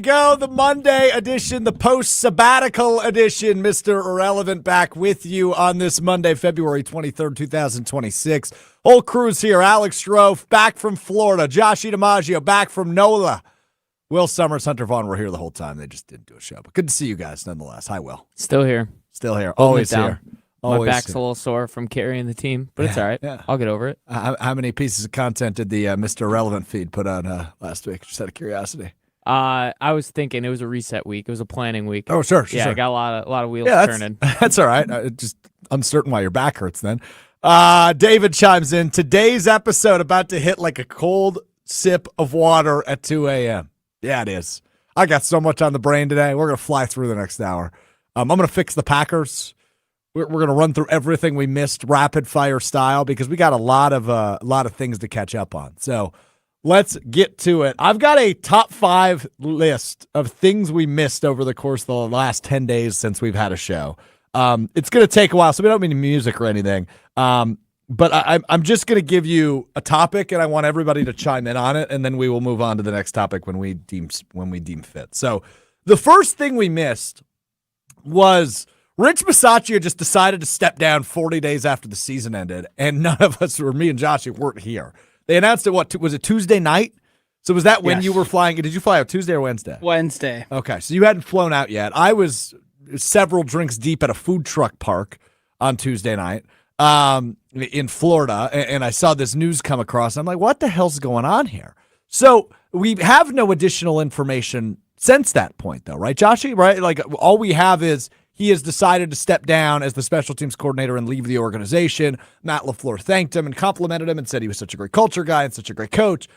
go. The Monday edition, the post-sabbatical edition. Mr. Irrelevant back with you on this Monday, February 23rd, 2026. Whole crew's here. Alex Strouf back from Florida. Joshy DiMaggio back from NOLA. Will Sommers, Hunter Vaughn were here the whole time. They just didn't do a show. But good to see you guys nonetheless. Hi, Will. Still here. Still here. Always here. My back's a little sore from carrying the team, but it's all right. Yeah. I'll get over it. How many pieces of content did the Mr. Irrelevant feed put on last week? Just out of curiosity. I was thinking it was a reset week. It was a planning week. Oh, sure. I got a lot of wheels turning. That's all right. Just uncertain why your back hurts then. David chimes in. Today's episode about to hit like a cold sip of water at 2 a.m. Yeah, it is. I got so much on the brain today. We're going to fly through the next hour. I'm going to fix the Packers. We're going to run through everything we missed rapid fire style because we got a lot of things to catch up on. So let's get to it. I've got a top 5 list of things we missed over the course of the last 10 days since we've had a show. It's going to take a while, so we don't mean music or anything. But I'm just going to give you a topic, and I want everybody to chime in on it, and then we will move on to the next topic when we deem fit. So the first thing we missed was Rich Bisaccia just decided to step down 40 days after the season ended, and none of us, or me and Josh, weren't here. They announced it, was it Tuesday night? So was that when you were flying? Did you fly out Tuesday or Wednesday? Wednesday. Okay, so you hadn't flown out yet. I was several drinks deep at a food truck park on Tuesday night in Florida, and I saw this news come across. I'm like, what the hell's going on here? So we have no additional information since that point, though, right, Joshy? Right? Like, all we have is he has decided to step down as the special teams coordinator and leave the organization. Matt LaFleur thanked him and complimented him and said he was such a great culture guy and such a great coach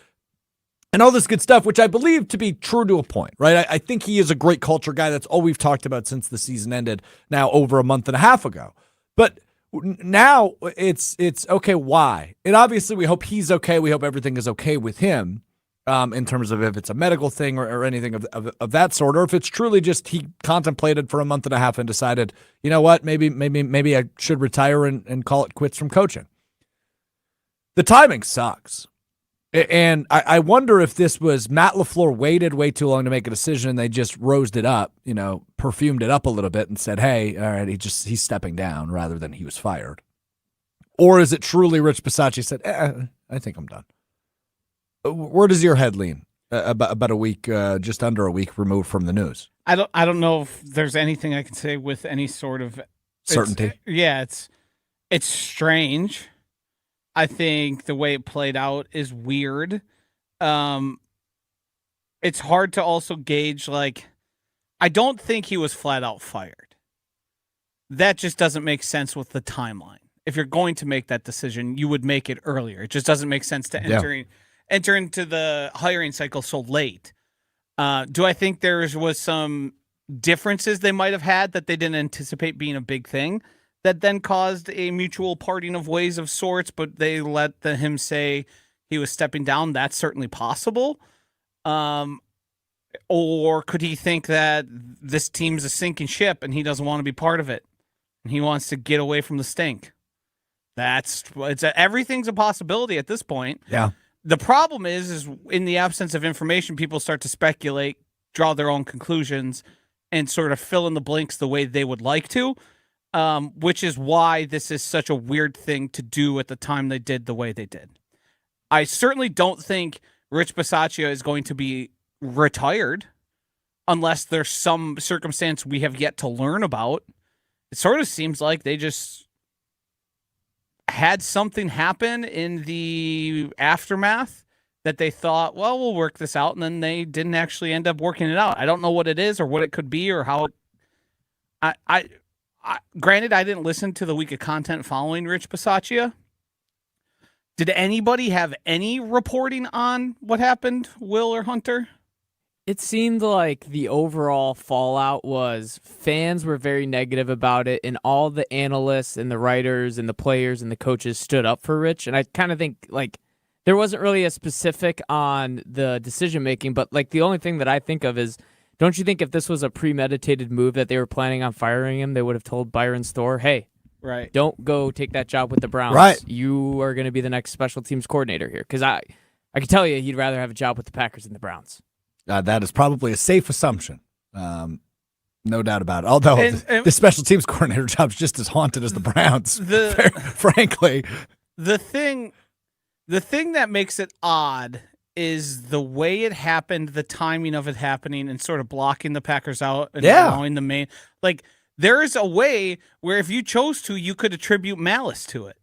and all this good stuff, which I believe to be true to a point, right? I think he is a great culture guy. That's all we've talked about since the season ended now over a month and a half ago. But now it's okay, why? And obviously we hope he's okay. We hope everything is okay with him in terms of if it's a medical thing or anything of that sort, or if it's truly just he contemplated for a month and a half and decided, you know what, maybe I should retire and call it quits from coaching. The timing sucks. And I wonder if this was Matt LaFleur waited way too long to make a decision and they just rosed it up, perfumed it up a little bit and said, hey, all right, he's stepping down rather than he was fired. Or is it truly Rich Bisaccia said, I think I'm done. Where does your head lean about a week, just under a week removed from the news? I don't know if there's anything I can say with any sort of certainty. It's strange. I think the way it played out is weird. It's hard to also gauge, I don't think he was flat out fired. That just doesn't make sense with the timeline. If you're going to make that decision, you would make it earlier. It just doesn't make sense to enter into the hiring cycle so late. Do I think there was some differences they might have had that they didn't anticipate being a big thing that then caused a mutual parting of ways of sorts, but they let him say he was stepping down? That's certainly possible. Or could he think that this team's a sinking ship and he doesn't want to be part of it and he wants to get away from the stink? Everything's a possibility at this point. Yeah. The problem is in the absence of information, people start to speculate, draw their own conclusions, and sort of fill in the blanks the way they would like to, which is why this is such a weird thing to do at the time they did the way they did. I certainly don't think Rich Bisaccia is going to be retired unless there's some circumstance we have yet to learn about. It sort of seems like they just had something happen in the aftermath that they thought, well, we'll work this out, and then they didn't actually end up working it out. I don't know what it is or what it could be or how it, granted, I didn't listen to the week of content following Rich Bisaccia. Did anybody have any reporting on what happened, Will or Hunter? It seemed like the overall fallout was fans were very negative about it, and all the analysts and the writers and the players and the coaches stood up for Rich. And I kind of think there wasn't really a specific on the decision making, but the only thing that I think of is, don't you think if this was a premeditated move that they were planning on firing him, they would have told Byron Storr, hey, right, don't go take that job with the Browns. Right. You are going to be the next special teams coordinator here. Because I can tell you he'd rather have a job with the Packers than the Browns. That is probably a safe assumption. No doubt about it. Although the special teams coordinator job's just as haunted as the Browns, frankly. The thing that makes it odd is the way it happened, the timing of it happening, and sort of blocking the Packers out and allowing the main. Like, there is a way where if you chose to, you could attribute malice to it.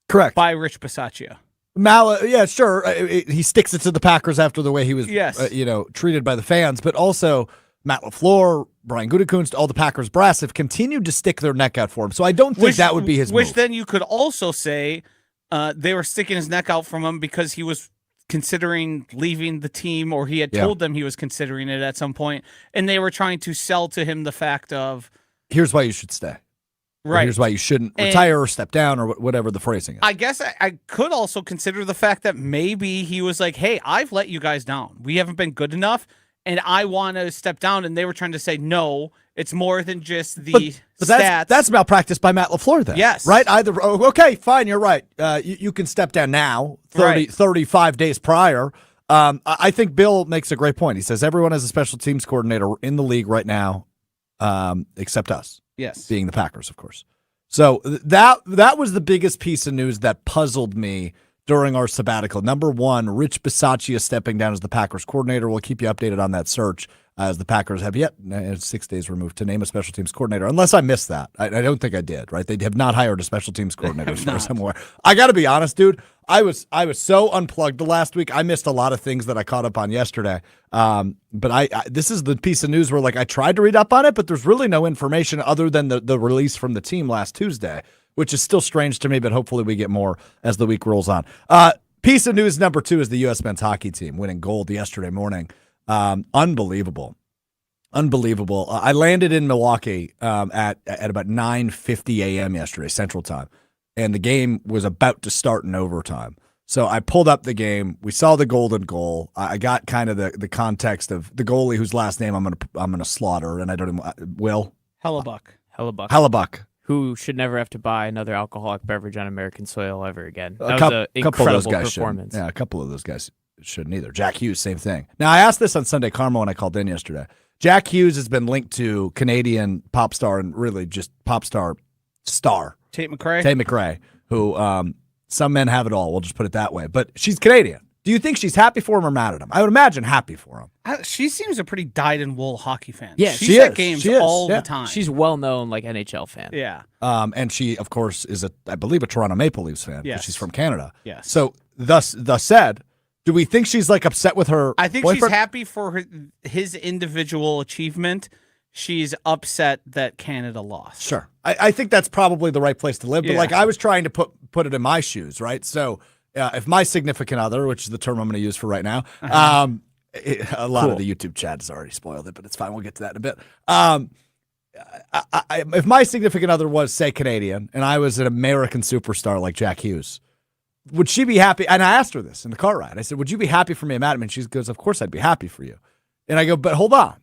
Correct. By Rich Bisaccia. Yeah, sure. He sticks it to the Packers after the way he was, treated by the fans. But also, Matt LaFleur, Brian Gutekunst, all the Packers brass have continued to stick their neck out for him. So I don't think that would be his move. Which then you could also say they were sticking his neck out from him because he was considering leaving the team, or he had told them he was considering it at some point, and they were trying to sell to him the fact of, here's why you should stay. Right. Or here's why you shouldn't retire or step down, or whatever the phrasing is. I guess I could also consider the fact that maybe he was like, hey, I've let you guys down. We haven't been good enough, and I want to step down. And they were trying to say, no, it's more than just the stats. That's malpractice by Matt LaFleur then. Yes. Right? Okay, fine, you're right. You can step down now, 35 days prior. I think Bill makes a great point. He says everyone has a special teams coordinator in the league right now, except us. Yes. Being the Packers, of course. So that was the biggest piece of news that puzzled me during our sabbatical. Number one, Rich Bisaccia stepping down as the Packers coordinator. We'll keep you updated on that search, as the Packers have 6 days removed to name a special teams coordinator, unless I missed that. I don't think I did, right? They have not hired a special teams coordinator as far as I'm aware. I got to be honest, dude. I was so unplugged the last week. I missed a lot of things that I caught up on yesterday. But this is the piece of news where, like, I tried to read up on it, but there's really no information other than the release from the team last Tuesday, which is still strange to me, but hopefully we get more as the week rolls on. Piece of news number two is the U.S. men's hockey team winning gold yesterday morning. Unbelievable. I landed in Milwaukee at about 9:50 a.m. yesterday, Central Time, and the game was about to start in overtime. So I pulled up the game. We saw the golden goal. I got kind of the context of the goalie whose last name I'm gonna slaughter, and I don't even Will Hellebuck, who should never have to buy another alcoholic beverage on American soil ever again. That was an incredible performance. Yeah, a couple of those guys shouldn't either. Jack Hughes, same thing. Now, I asked this on Sunday Karma when I called in yesterday. Jack Hughes has been linked to Canadian pop star and really just pop star Tate McRae, who some men have it all. We'll just put it that way. But she's Canadian. Do you think she's happy for him or mad at him? I would imagine happy for him. She seems a pretty dyed-in-wool hockey fan. Yeah, she's at games all the time. She's well-known, like, NHL fan. Yeah. And she, of course, is, I believe, a Toronto Maple Leafs fan. Yes. But she's from Canada. Yes. So, thus said, do we think she's, like, upset with her I think boyfriend? She's happy for his individual achievement. She's upset that Canada lost. Sure. I think that's probably the right place to live. But, like, I was trying to put it in my shoes, right? So, if my significant other, which is the term I'm going to use for right now, a lot of the YouTube chat has already spoiled it, but it's fine. We'll get to that in a bit. If my significant other was, say, Canadian, and I was an American superstar like Jack Hughes, would she be happy? And I asked her this in the car ride. I said, would you be happy for me and Matt? And she goes, of course I'd be happy for you. And I go, but hold on.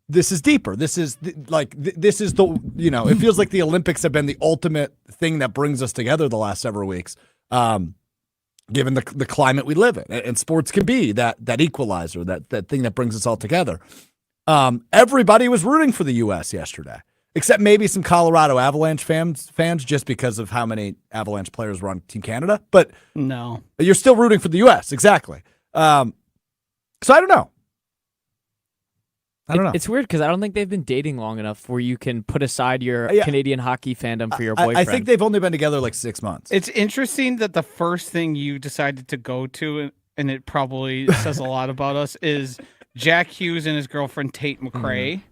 This is deeper. This is this is the, it feels like the Olympics have been the ultimate thing that brings us together the last several weeks. Given the climate we live in, and sports can be that equalizer, that thing that brings us all together. Everybody was rooting for the U.S. yesterday, except maybe some Colorado Avalanche fans just because of how many Avalanche players were on Team Canada. But no, you're still rooting for the U.S. Exactly. So I don't know. It's weird because I don't think they've been dating long enough where you can put aside your Canadian hockey fandom for your boyfriend. I think they've only been together like 6 months. It's interesting that the first thing you decided to go to, and it probably says a lot about us, is Jack Hughes and his girlfriend Tate McRae.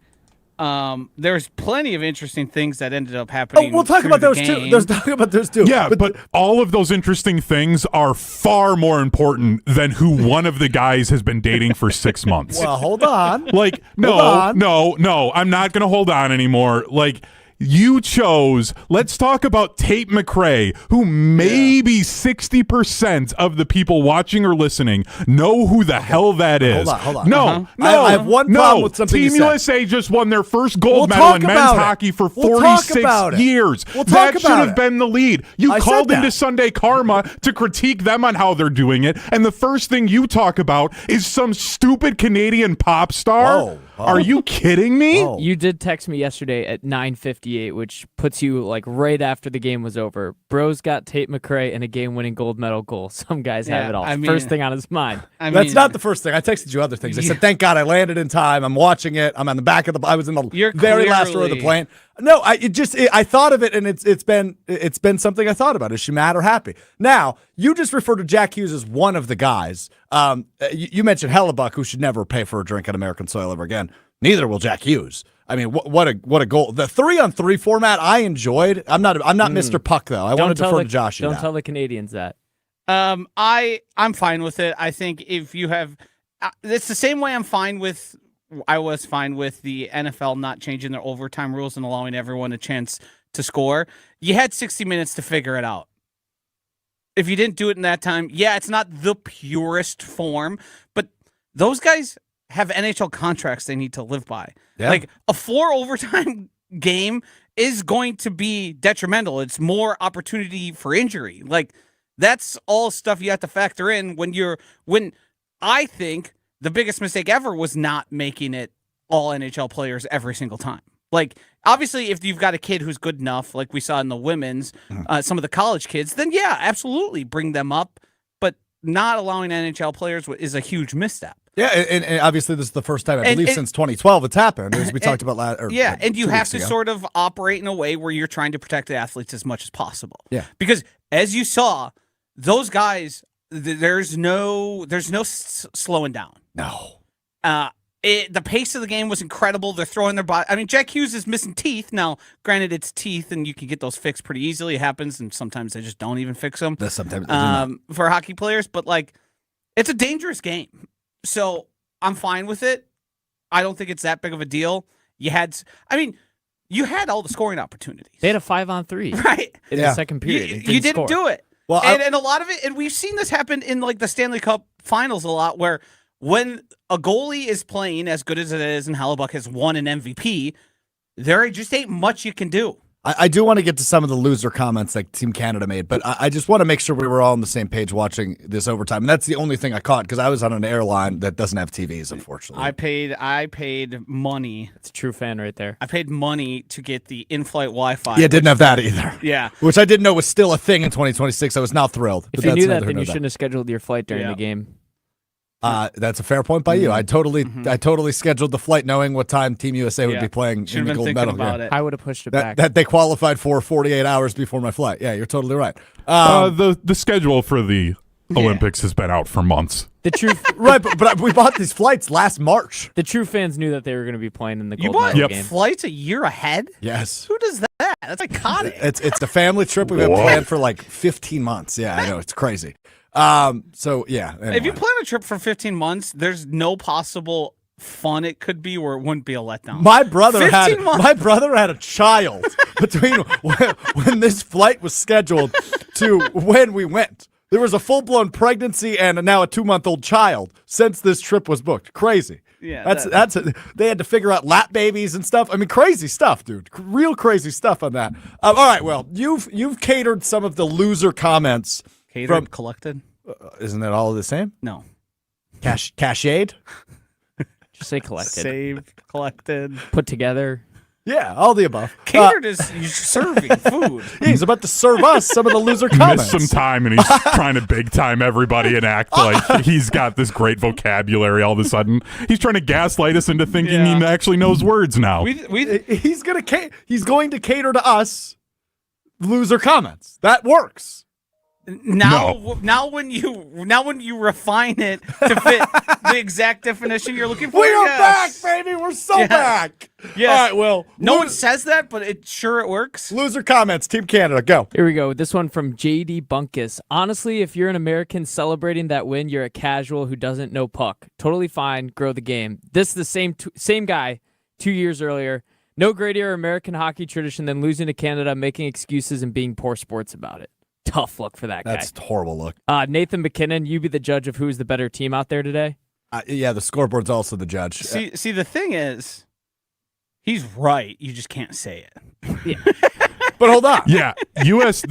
There's plenty of interesting things that ended up happening. We'll talk about those too. There's talk about those too. Yeah, but all of those interesting things are far more important than who one of the guys has been dating for 6 months. Well, hold on. Like, no, I'm not going to hold on anymore. Like, You chose, let's talk about Tate McRae, who maybe 60% of the people watching or listening know who the hell that is. Hold on. No, I have one problem with something Team you said. USA just won their first gold We'll medal talk in men's about it. hockey for We'll talk 46 about it. years. We'll That talk should about have it. been the lead. You I called said into that. Sunday Karma to critique them on how they're doing it, and the first thing you talk about is some stupid Canadian pop star. Whoa. Are you kidding me? Whoa. You did text me yesterday at 9:58, which puts you like right after the game was over. Bro's got Tate McRae and a game-winning gold medal goal. Some guys have Yeah, it all. I mean- First thing on his mind. That's not the first thing. I texted you other things. I said, thank God I landed in time. I'm watching it. I'm on the back of the. I was in the You're very last row of the clearly- plane. No, I thought of it, and it's been something I thought about. Is she mad or happy? Now you just referred to Jack Hughes as one of the guys. You mentioned Hellebuck, who should never pay for a drink on American soil ever again. Neither will Jack Hughes. I mean, what a goal! The 3-on-3 format I enjoyed. I'm not Mr. Puck though. I want to defer to Josh. Don't tell the Canadians that. I'm fine with it. I think if you have, it's the same way I was fine with the NFL not changing their overtime rules and allowing everyone a chance to score. You had 60 minutes to figure it out. If you didn't do it in that time, yeah, it's not the purest form, but those guys have NHL contracts they need to live by. Yeah. Like a 4 overtime game is going to be detrimental. It's more opportunity for injury. Like that's all stuff you have to factor in when I think the biggest mistake ever was not making it all NHL players every single time. Like obviously if you've got a kid who's good enough, like we saw in the women's, some of the college kids, then yeah, absolutely bring them up. But not allowing NHL players is a huge misstep. Yeah, and obviously this is the first time I believe since 2012 it's happened, as we talked about last. And you 2 have weeks to ago. sort of operate in a way where you're trying to protect the athletes as much as possible. Yeah. Because as you saw, those guys, there's no slowing down. No. The pace of the game was incredible. They're throwing their body. I mean, Jack Hughes is missing teeth. Now, granted, it's teeth, and you can get those fixed pretty easily. It happens, and sometimes they just don't even fix them. Sometimes they do not. For hockey players, but like, it's a dangerous game. So I'm fine with it. I don't think it's that big of a deal. You had all the scoring opportunities. They had a 5-on-3 right in Yeah. the second period. You didn't do it. Well, and a lot of it, and we've seen this happen in like the Stanley Cup Finals a lot, where when a goalie is playing as good as it is, and Hellebuck has won an MVP, there just ain't much you can do. I do want to get to some of the loser comments that Team Canada made, but I just want to make sure we were all on the same page watching this overtime. And that's the only thing I caught because I was on an airline that doesn't have TVs, unfortunately. I paid money. It's a true fan right there. I paid money to get the in-flight Wi-Fi. Yeah, didn't have that either. Yeah. Which I didn't know was still a thing in 2026. I was now thrilled. If but you that's knew that, neither then here you nor shouldn't have scheduled your flight during Yeah. the game. That's a fair point by you. I totally scheduled the flight knowing what time Team USA would Yeah. be playing Should in the have been gold thinking medal about game. it. I would have pushed it back. That they qualified for 48 hours before my flight. Yeah, you're totally right. The schedule for the Olympics has been out for months. The true Right, but we bought these flights last March. the true fans knew that they were going to be playing in the You gold bought medal Yep. game. flights a year ahead? Yes. Who does that? That's iconic. It's the family trip we've been Whoa. planned for like 15 months. Yeah, I know. It's crazy. So, yeah. Anyway. If you plan a trip for 15 months, there's no possible fun it could be where it wouldn't be a letdown. My brother 15 months. had a child between when this flight was scheduled to when we went. There was a full-blown pregnancy and now a 2-month-old child since this trip was booked. Crazy. Yeah, They had to figure out lap babies and stuff. I mean, crazy stuff, dude. Real crazy stuff on that. All right, well, you've catered some of the loser comments. Catered, collected? Isn't that all the same? No. Cashade? Just say collected. Saved, collected. Put together. Yeah, all the above. Catered is you're serving food. Yeah, he's about to serve us some of the loser Missed comments. some time and he's trying to big time everybody and act like he's got this great vocabulary all of a sudden. He's trying to gaslight us into thinking Yeah. he actually knows words now. We He's going to cater to us loser comments. That works. now when you refine it to fit the exact definition you're looking for. We are yes. back, baby. We're so Yeah. back. Yes. All right, well, No one says that, but it works. loser comments. Team Canada, go. Here we go. This one from JD Bunkus. Honestly, if you're an American celebrating that win, you're a casual who doesn't know puck. Totally fine. Grow the game. This is the same guy 2 years earlier No greater American hockey tradition than losing to Canada, making excuses, and being poor sports about it. Tough look for that guy. That's a horrible look. Nathan McKinnon, you be the judge of who's the better team out there today. Yeah, the scoreboard's also the judge. See, the thing is, he's right. You just can't say it. Yeah. But hold on. Yeah, the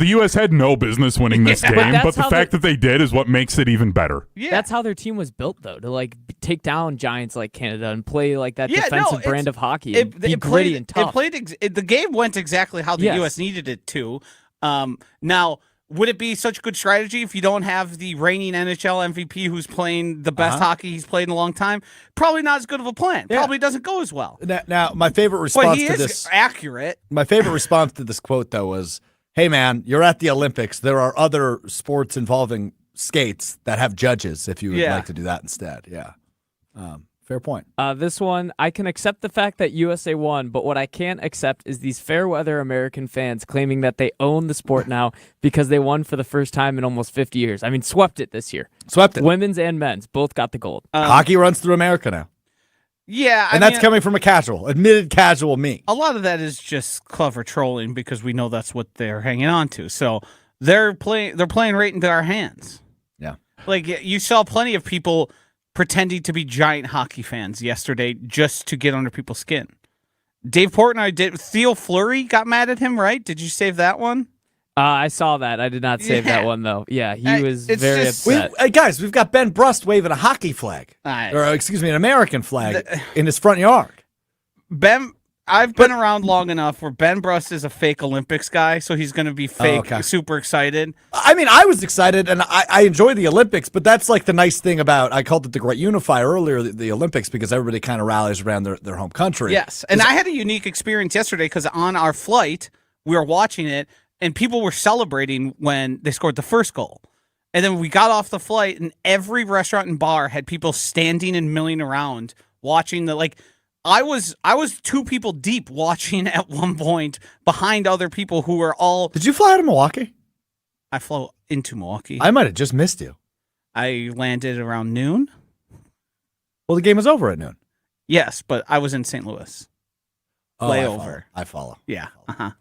U.S. had no business winning this game, that's but the how fact that they did is what makes it even better. Yeah, That's how their team was built, though, to like take down giants like Canada and play like that Yeah, defensive no, brand of hockey and be gritty and tough. The game went exactly how the Yes. U.S. needed it to. Now, would it be such a good strategy if you don't have the reigning NHL MVP who's playing the best hockey he's played in a long time? Probably not as good of a plan. Yeah. Probably doesn't go as well. Now, my favorite But response he to is this. accurate. My favorite response to this quote, though, was, "Hey, man, you're at the Olympics. There are other sports involving skates that have judges. If you would Yeah. like to do that instead, yeah, fair point." This one, I can accept the fact that USA won, but what I can't accept is these fair weather American fans claiming that they own the sport now because they won for the first time in almost 50 years. I mean, swept it this year. Swept it. Women's and men's both got the gold. Hockey runs through America now, Yeah, and that's coming from a casual, admitted casual me. a lot of that is just clever trolling because we know that's what they're hanging on to. So they're playing right into our hands. Yeah. Like you saw plenty of people pretending to be giant hockey fans yesterday just to get under people's skin. Dave Portnoy did. Theo Fleury got mad at him, right? Did you save that one? I saw that. I did not save Yeah. that one, though. Yeah, he was it's very just- upset. Hey, guys, we've got Ben Brust waving a hockey flag, Alright. or excuse me, an American flag in his front yard. I've been around long enough where Ben Brust is a fake Olympics guy, so he's going to be fake, okay. super excited. I mean, I was excited, and I enjoy the Olympics, but that's like the nice thing about, I called it the great unifier earlier, the Olympics, because everybody kind of rallies around their home country. Yes, and I had a unique experience yesterday because on our flight, we were watching it, and people were celebrating when they scored the first goal. And then we got off the flight, and every restaurant and bar had people standing and milling around watching the, like, I was 2 people deep watching at one point behind other people who were all. Did you fly out of Milwaukee? I flew into Milwaukee. I might have just missed you. I landed around noon. Well, the game was over at noon. Yes, but I was in St. Louis. Oh, Layover. I follow. Yeah. Uh-huh.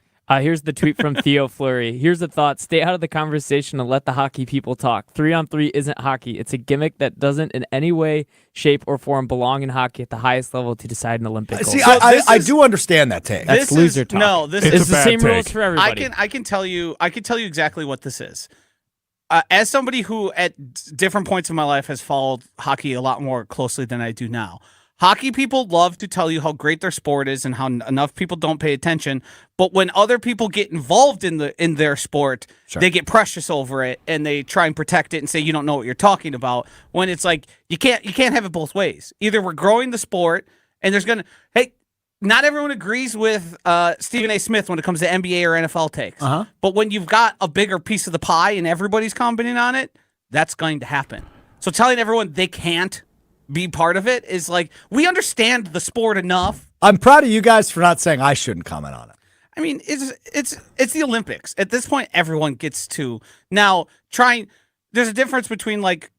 Here's the tweet from Theo Fleury. Here's a thought. Stay out of the conversation and let the hockey people talk. 3-on-3 isn't hockey. It's a gimmick that doesn't in any way, shape, or form belong in hockey at the highest level to decide an Olympic gold. See, So I do understand that take. That's loser talk. No, this It's It's a the bad same take. rules for everybody. I can tell you exactly what this is. As somebody who at different points in my life has followed hockey a lot more closely than I do now. Hockey people love to tell you how great their sport is and how enough people don't pay attention. But when other people get involved in their sport, they get precious over it and they try and protect it and say you don't know what you're talking about. When it's like you can't have it both ways. Either we're growing the sport and not everyone agrees with Stephen A. Smith when it comes to NBA or NFL takes. But when you've got a bigger piece of the pie and everybody's commenting on it, that's going to happen. So telling everyone they can't be part of it is like, we understand the sport enough. I'm proud of you guys for not saying I shouldn't comment on it. I mean, it's the Olympics. At this point, everyone gets to now trying. There's a difference between like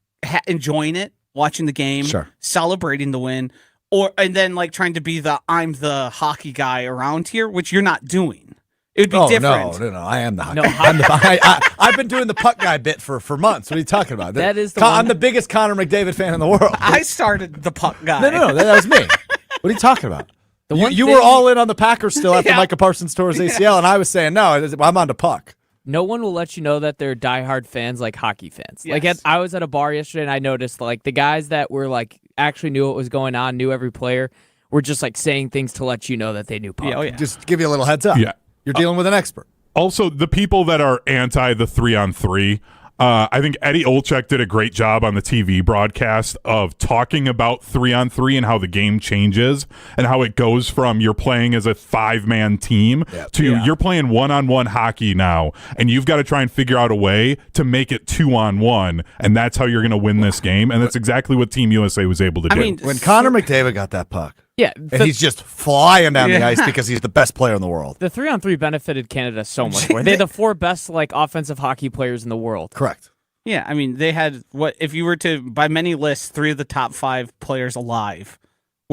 enjoying it, watching the game, Sure. celebrating the win, and then like trying to be I'm the hockey guy around here, which you're not doing. It would be different. No. I am the hockey. No, I've been doing the puck guy bit for months. What are you talking about? That is the I'm one- the biggest Connor McDavid fan in the world. I started the puck guy. No, that was me. What are you talking about? You were all in on the Packers still after Micah Parsons tore his ACL, and I was saying, no, I'm on the puck. No one will let you know that they're diehard fans like hockey fans. Yes. Like I was at a bar yesterday and I noticed like the guys that were like actually knew what was going on, knew every player, were just like saying things to let you know that they knew puck. Yeah, oh yeah. Just give you a little heads up. Yeah. You're dealing with an expert. Also, the people that are anti the 3-on-3, I think Eddie Olczyk did a great job on the TV broadcast of talking about 3-on-3 and how the game changes and how it goes from you're playing as a 5-man team to you're playing 1-on-1 hockey now, and you've got to try and figure out a way to make it 2-on-1, and that's how you're going to win this game, and that's exactly what Team USA was able to do. I mean, When Connor McDavid got that puck, Yeah. and he's just flying down the ice because he's the best player in the world. The 3-on-3 benefited Canada so much more. They had the 4 best like offensive hockey players in the world. Correct. Yeah, I mean, they had if you were to, by many lists, 3 of the top 5 players alive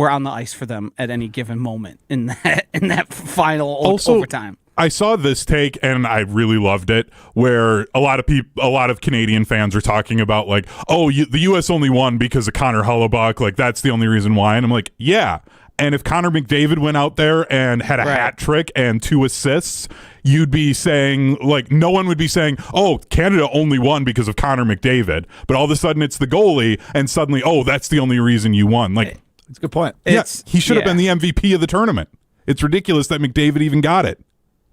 were on the ice for them at any given moment in that final Also, overtime. I saw this take and I really loved it, where a lot of Canadian fans are talking about like, oh, the U.S. only won because of Connor Hellebuyck, like that's the only reason why. And I'm like, yeah. And if Connor McDavid went out there and had a hat trick and 2 assists, you'd be saying, like, no one would be saying, oh, Canada only won because of Connor McDavid. But all of a sudden it's the goalie, and suddenly, oh, that's the only reason you won. Like, that's a good point. He should have been the MVP of the tournament. It's ridiculous that McDavid even got it.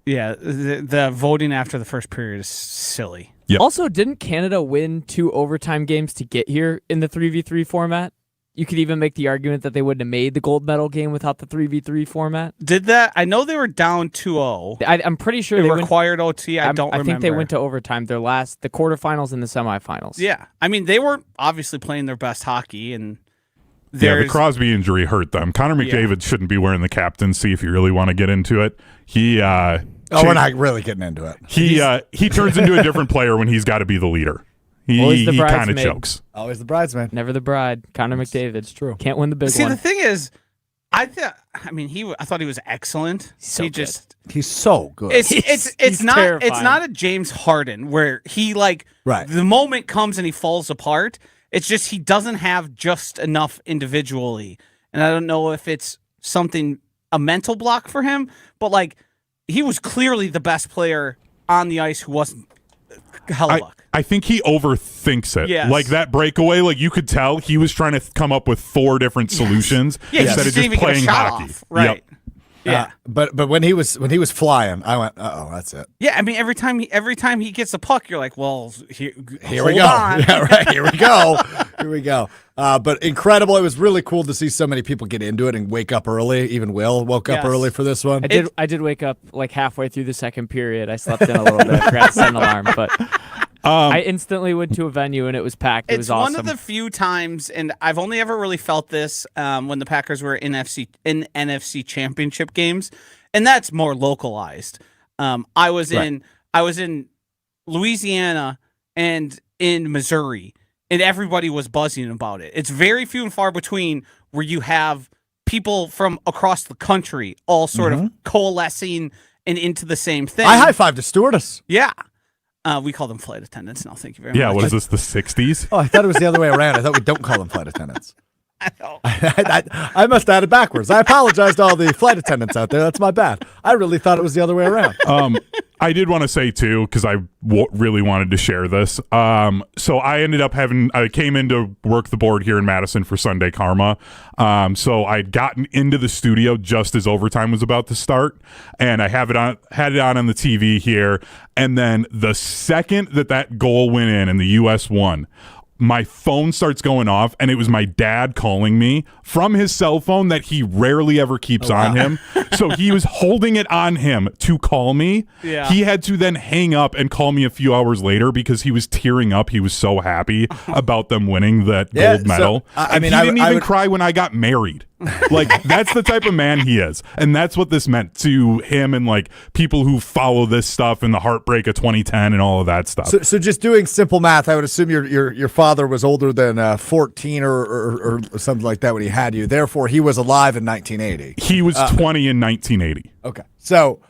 Yeah, the voting after the first period is silly. Yep. Also, didn't Canada win 2 overtime games to get here in the 3v3 format? You could even make the argument that they wouldn't have made the gold medal game without the 3v3 format. Did that? I know they were down 2-0. I'm pretty sure they required OT. I don't remember. I think they went to overtime. The quarterfinals and the semifinals. Yeah, I mean they were obviously playing their best hockey, and the Crosby injury hurt them. Connor McDavid shouldn't be wearing the captaincy if you really want to get into it. We're not really getting into it. He turns into a different player when he's got to be the leader. He kind of chokes. Always the bridesmaid. Never the bride. Connor McDavid. It's true. Can't win the big one. See, the thing is, I thought he was excellent. He's so good. It's not terrifying. It's not a James Harden where he the moment comes and he falls apart. It's just he doesn't have just enough individually, and I don't know if it's a mental block for him, but he was clearly the best player on the ice who wasn't Hellebuyck. I think he overthinks it. Yes. Like that breakaway, like you could tell he was trying to come up with 4 different solutions instead of just playing hockey. Right. Yep. Yeah. But when he was flying, I went, uh-oh, that's it. Yeah, I mean every time he gets a puck, you're like, well, here we go. On. Yeah, right. Here we go. Here we go. But incredible. It was really cool to see so many people get into it and wake up early. Even Will woke up early for this one. I did wake up like halfway through the second period. I slept in a little bit. Forgot to set an alarm, but I instantly went to a venue and it was packed. It was awesome. It's one of the few times, and I've only ever really felt this when the Packers were in NFC Championship games, and that's more localized. I was in Louisiana and in Missouri, and everybody was buzzing about it. It's very few and far between where you have people from across the country all sort of coalescing and into the same thing. I high-fived a stewardess. Yeah. We call them flight attendants now. Thank you very much. Yeah, what is this, the 60s? Oh, I thought it was the other way around. I thought we don't call them flight attendants. I know. I must have had it backwards. I apologize to all the flight attendants out there. That's my bad. I really thought it was the other way around. I did want to say, too, because I really wanted to share this. So I ended up I came in to work the board here in Madison for Sunday Karma. So I'd gotten into the studio just as overtime was about to start, and I had it on the TV here. And then the second that goal went in and the U.S. won, my phone starts going off, and it was my dad calling me from his cell phone that he rarely ever keeps on him. So he was holding it on him to call me. Yeah. He had to then hang up and call me a few hours later because he was tearing up. He was so happy about them winning that gold medal. He didn't even cry when I got married. Like, that's the type of man he is. And that's what this meant to him and like people who follow this stuff and the heartbreak of 2010 and all of that stuff. So just doing simple math, I would assume your father was older than 14 or something like that when he had you. Therefore, he was alive in 1980. He was 20 in 1980. Okay. So,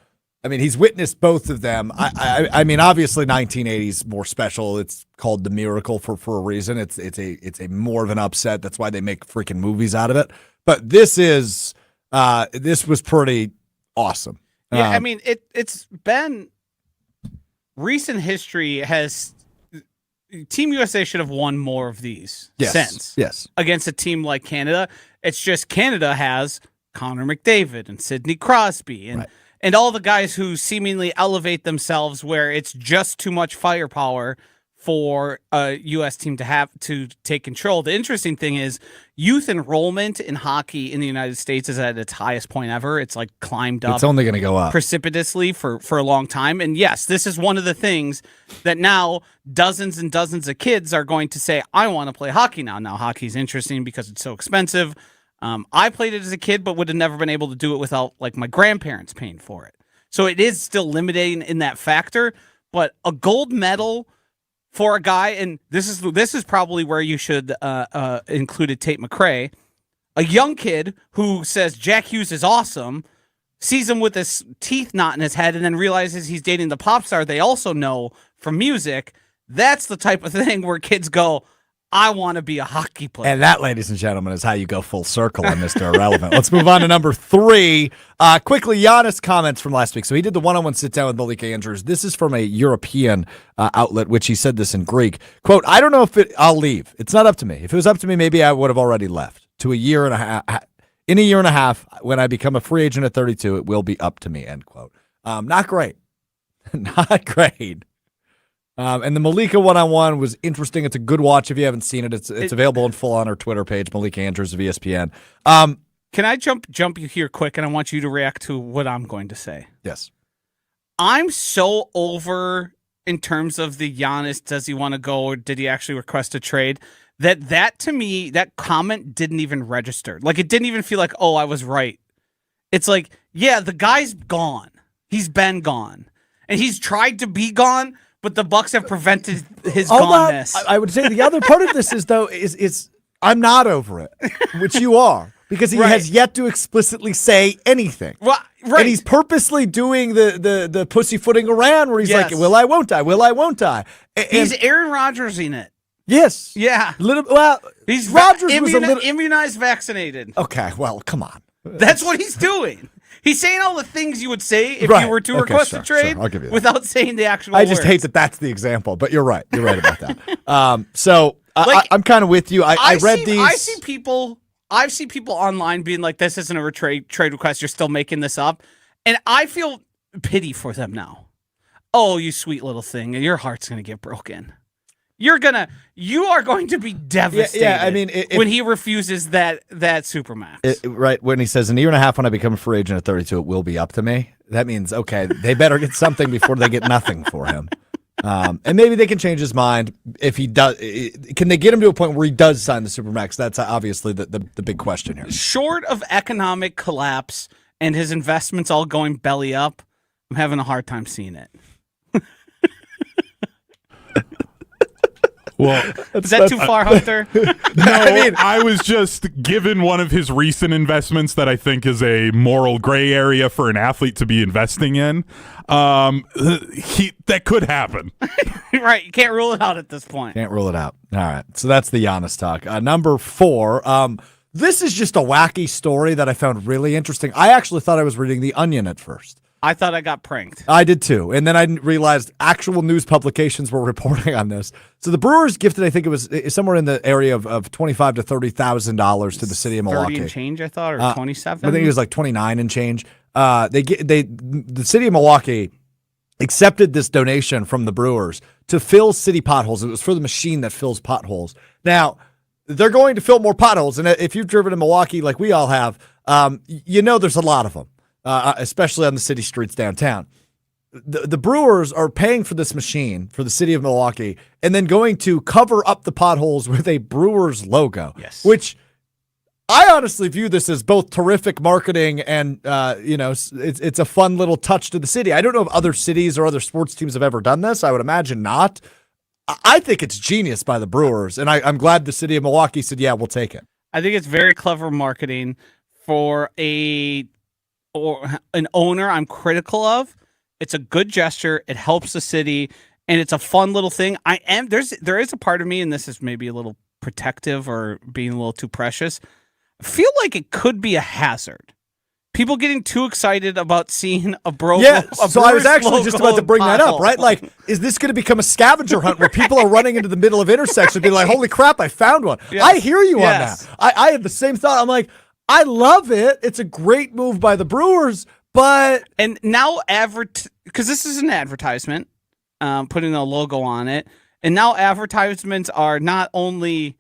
I mean, he's witnessed both of them. I mean, obviously 1980 is more special. It's called the Miracle for a reason. It's a more of an upset. That's why they make freaking movies out of it. But this was pretty awesome. Yeah, I mean, it's been recent history has Team USA should have won more of these since. Yes. Against a team like Canada. It's just Canada has Connor McDavid and Sidney Crosby and all the guys who seemingly elevate themselves where it's just too much firepower for a U.S. team to have to take control. The interesting thing is youth enrollment in hockey in the United States is at its highest point ever. It's like climbed up. It's only going to go up precipitously for a long time. And yes, this is one of the things that now dozens and dozens of kids are going to say, I want to play hockey now. Now hockey's interesting because it's so expensive. I played it as a kid, but would have never been able to do it without like my grandparents paying for it. So it is still limiting in that factor, but a gold medal for a guy, and this is probably where you should include Tate McRae, A young kid who says Jack Hughes is awesome, sees him with his teeth knot in his head, and then realizes he's dating the pop star they also know from music. That's the type of thing where kids go, I want to be a hockey player. And that, ladies and gentlemen, is how you go full circle on Mr. Irrelevant. Let's move on to number 3. Quickly, Giannis comments from last week. So he did the one-on-one sit-down with Malika Andrews. This is from a European outlet, which he said this in Greek. Quote, I don't know if I'll leave. It's not up to me. If it was up to me, maybe I would have already left. To a year and a half. In a year and a half, when I become a free agent at 32, it will be up to me, end quote. Not great. Not great. And the Malika one-on-one was interesting. It's a good watch if you haven't seen it. It's available in full on our Twitter page, Malika Andrews of ESPN. Can I jump you here quick, and I want you to react to what I'm going to say? Yes. I'm so over in terms of the Giannis, does he want to go or did he actually request a trade, that to me, that comment didn't even register. Like, it didn't even feel like, oh, I was right. It's like, yeah, the guy's gone. He's been gone. And he's tried to be gone, but the Bucks have prevented his goneness. I would say the other part of this is I'm not over it, which you are, because he has yet to explicitly say anything. Well, right. And he's purposely doing the pussyfooting around where he's like, will I, won't I, will I, won't I? He's Aaron Rodgers-ing it. Yes. Yeah. He's Rodgers was immunized, vaccinated. Okay, well, come on. That's what he's doing. He's saying all the things you would say if you were to request a trade I'll give you that. without saying the actual I just words. hate that that's the example, but you're right. You're right about that. I'm kind of with you. I read these. I've seen people online being like, this isn't a trade request. You're still making this up. And I feel pity for them now. Oh, you sweet little thing. And your heart's going to get broken. You are going to be devastated I mean, when he refuses that Supermax. Right, when he says, in a year and a half when I become a free agent at 32, it will be up to me. That means, okay, they better get something before they get nothing for him. And maybe they can change his mind if he does. Can they get him to a point where he does sign the Supermax? That's obviously the big question here. Short of economic collapse and his investments all going belly up, I'm having a hard time seeing it. Well, is that too far, Hunter? No, I was just given one of his recent investments that I think is a moral gray area for an athlete to be investing in. That could happen. Right. You can't rule it out at this point. Can't rule it out. All right. So that's the Giannis talk. Number 4. This is just a wacky story that I found really interesting. I actually thought I was reading The Onion at first. I thought I got pranked. I did too. And then I realized actual news publications were reporting on this. So the Brewers gifted, I think it was somewhere in the area of $25,000 to $30,000 to the city of Milwaukee. 30 and change, I thought, or 27? I think it was like 29 and change. The city of Milwaukee accepted this donation from the Brewers to fill city potholes. It was for the machine that fills potholes. Now, they're going to fill more potholes. And if you've driven to Milwaukee like we all have, there's a lot of them. Especially on the city streets downtown. The Brewers are paying for this machine for the city of Milwaukee and then going to cover up the potholes with a Brewers logo. Yes. Which I honestly view this as both terrific marketing and, it's a fun little touch to the city. I don't know if other cities or other sports teams have ever done this. I would imagine not. I think it's genius by the Brewers, and I'm glad the city of Milwaukee said, yeah, we'll take it. I think it's very clever marketing for an owner I'm critical of. It's a good gesture. It helps the city, and it's a fun little thing. There is a part of me, and this is maybe a little protective or being a little too precious. I feel like it could be a hazard. People getting too excited about seeing a broken. Yeah, so I was actually just about to bring that up, right? Like, is this going to become a scavenger hunt where people are running into the middle of intersections and be like, holy crap, I found one. Yes. I hear you on that. I had the same thought. I'm like, I love it. It's a great move by the Brewers, but... And now, because this is an advertisement, putting a logo on it, and now advertisements are not only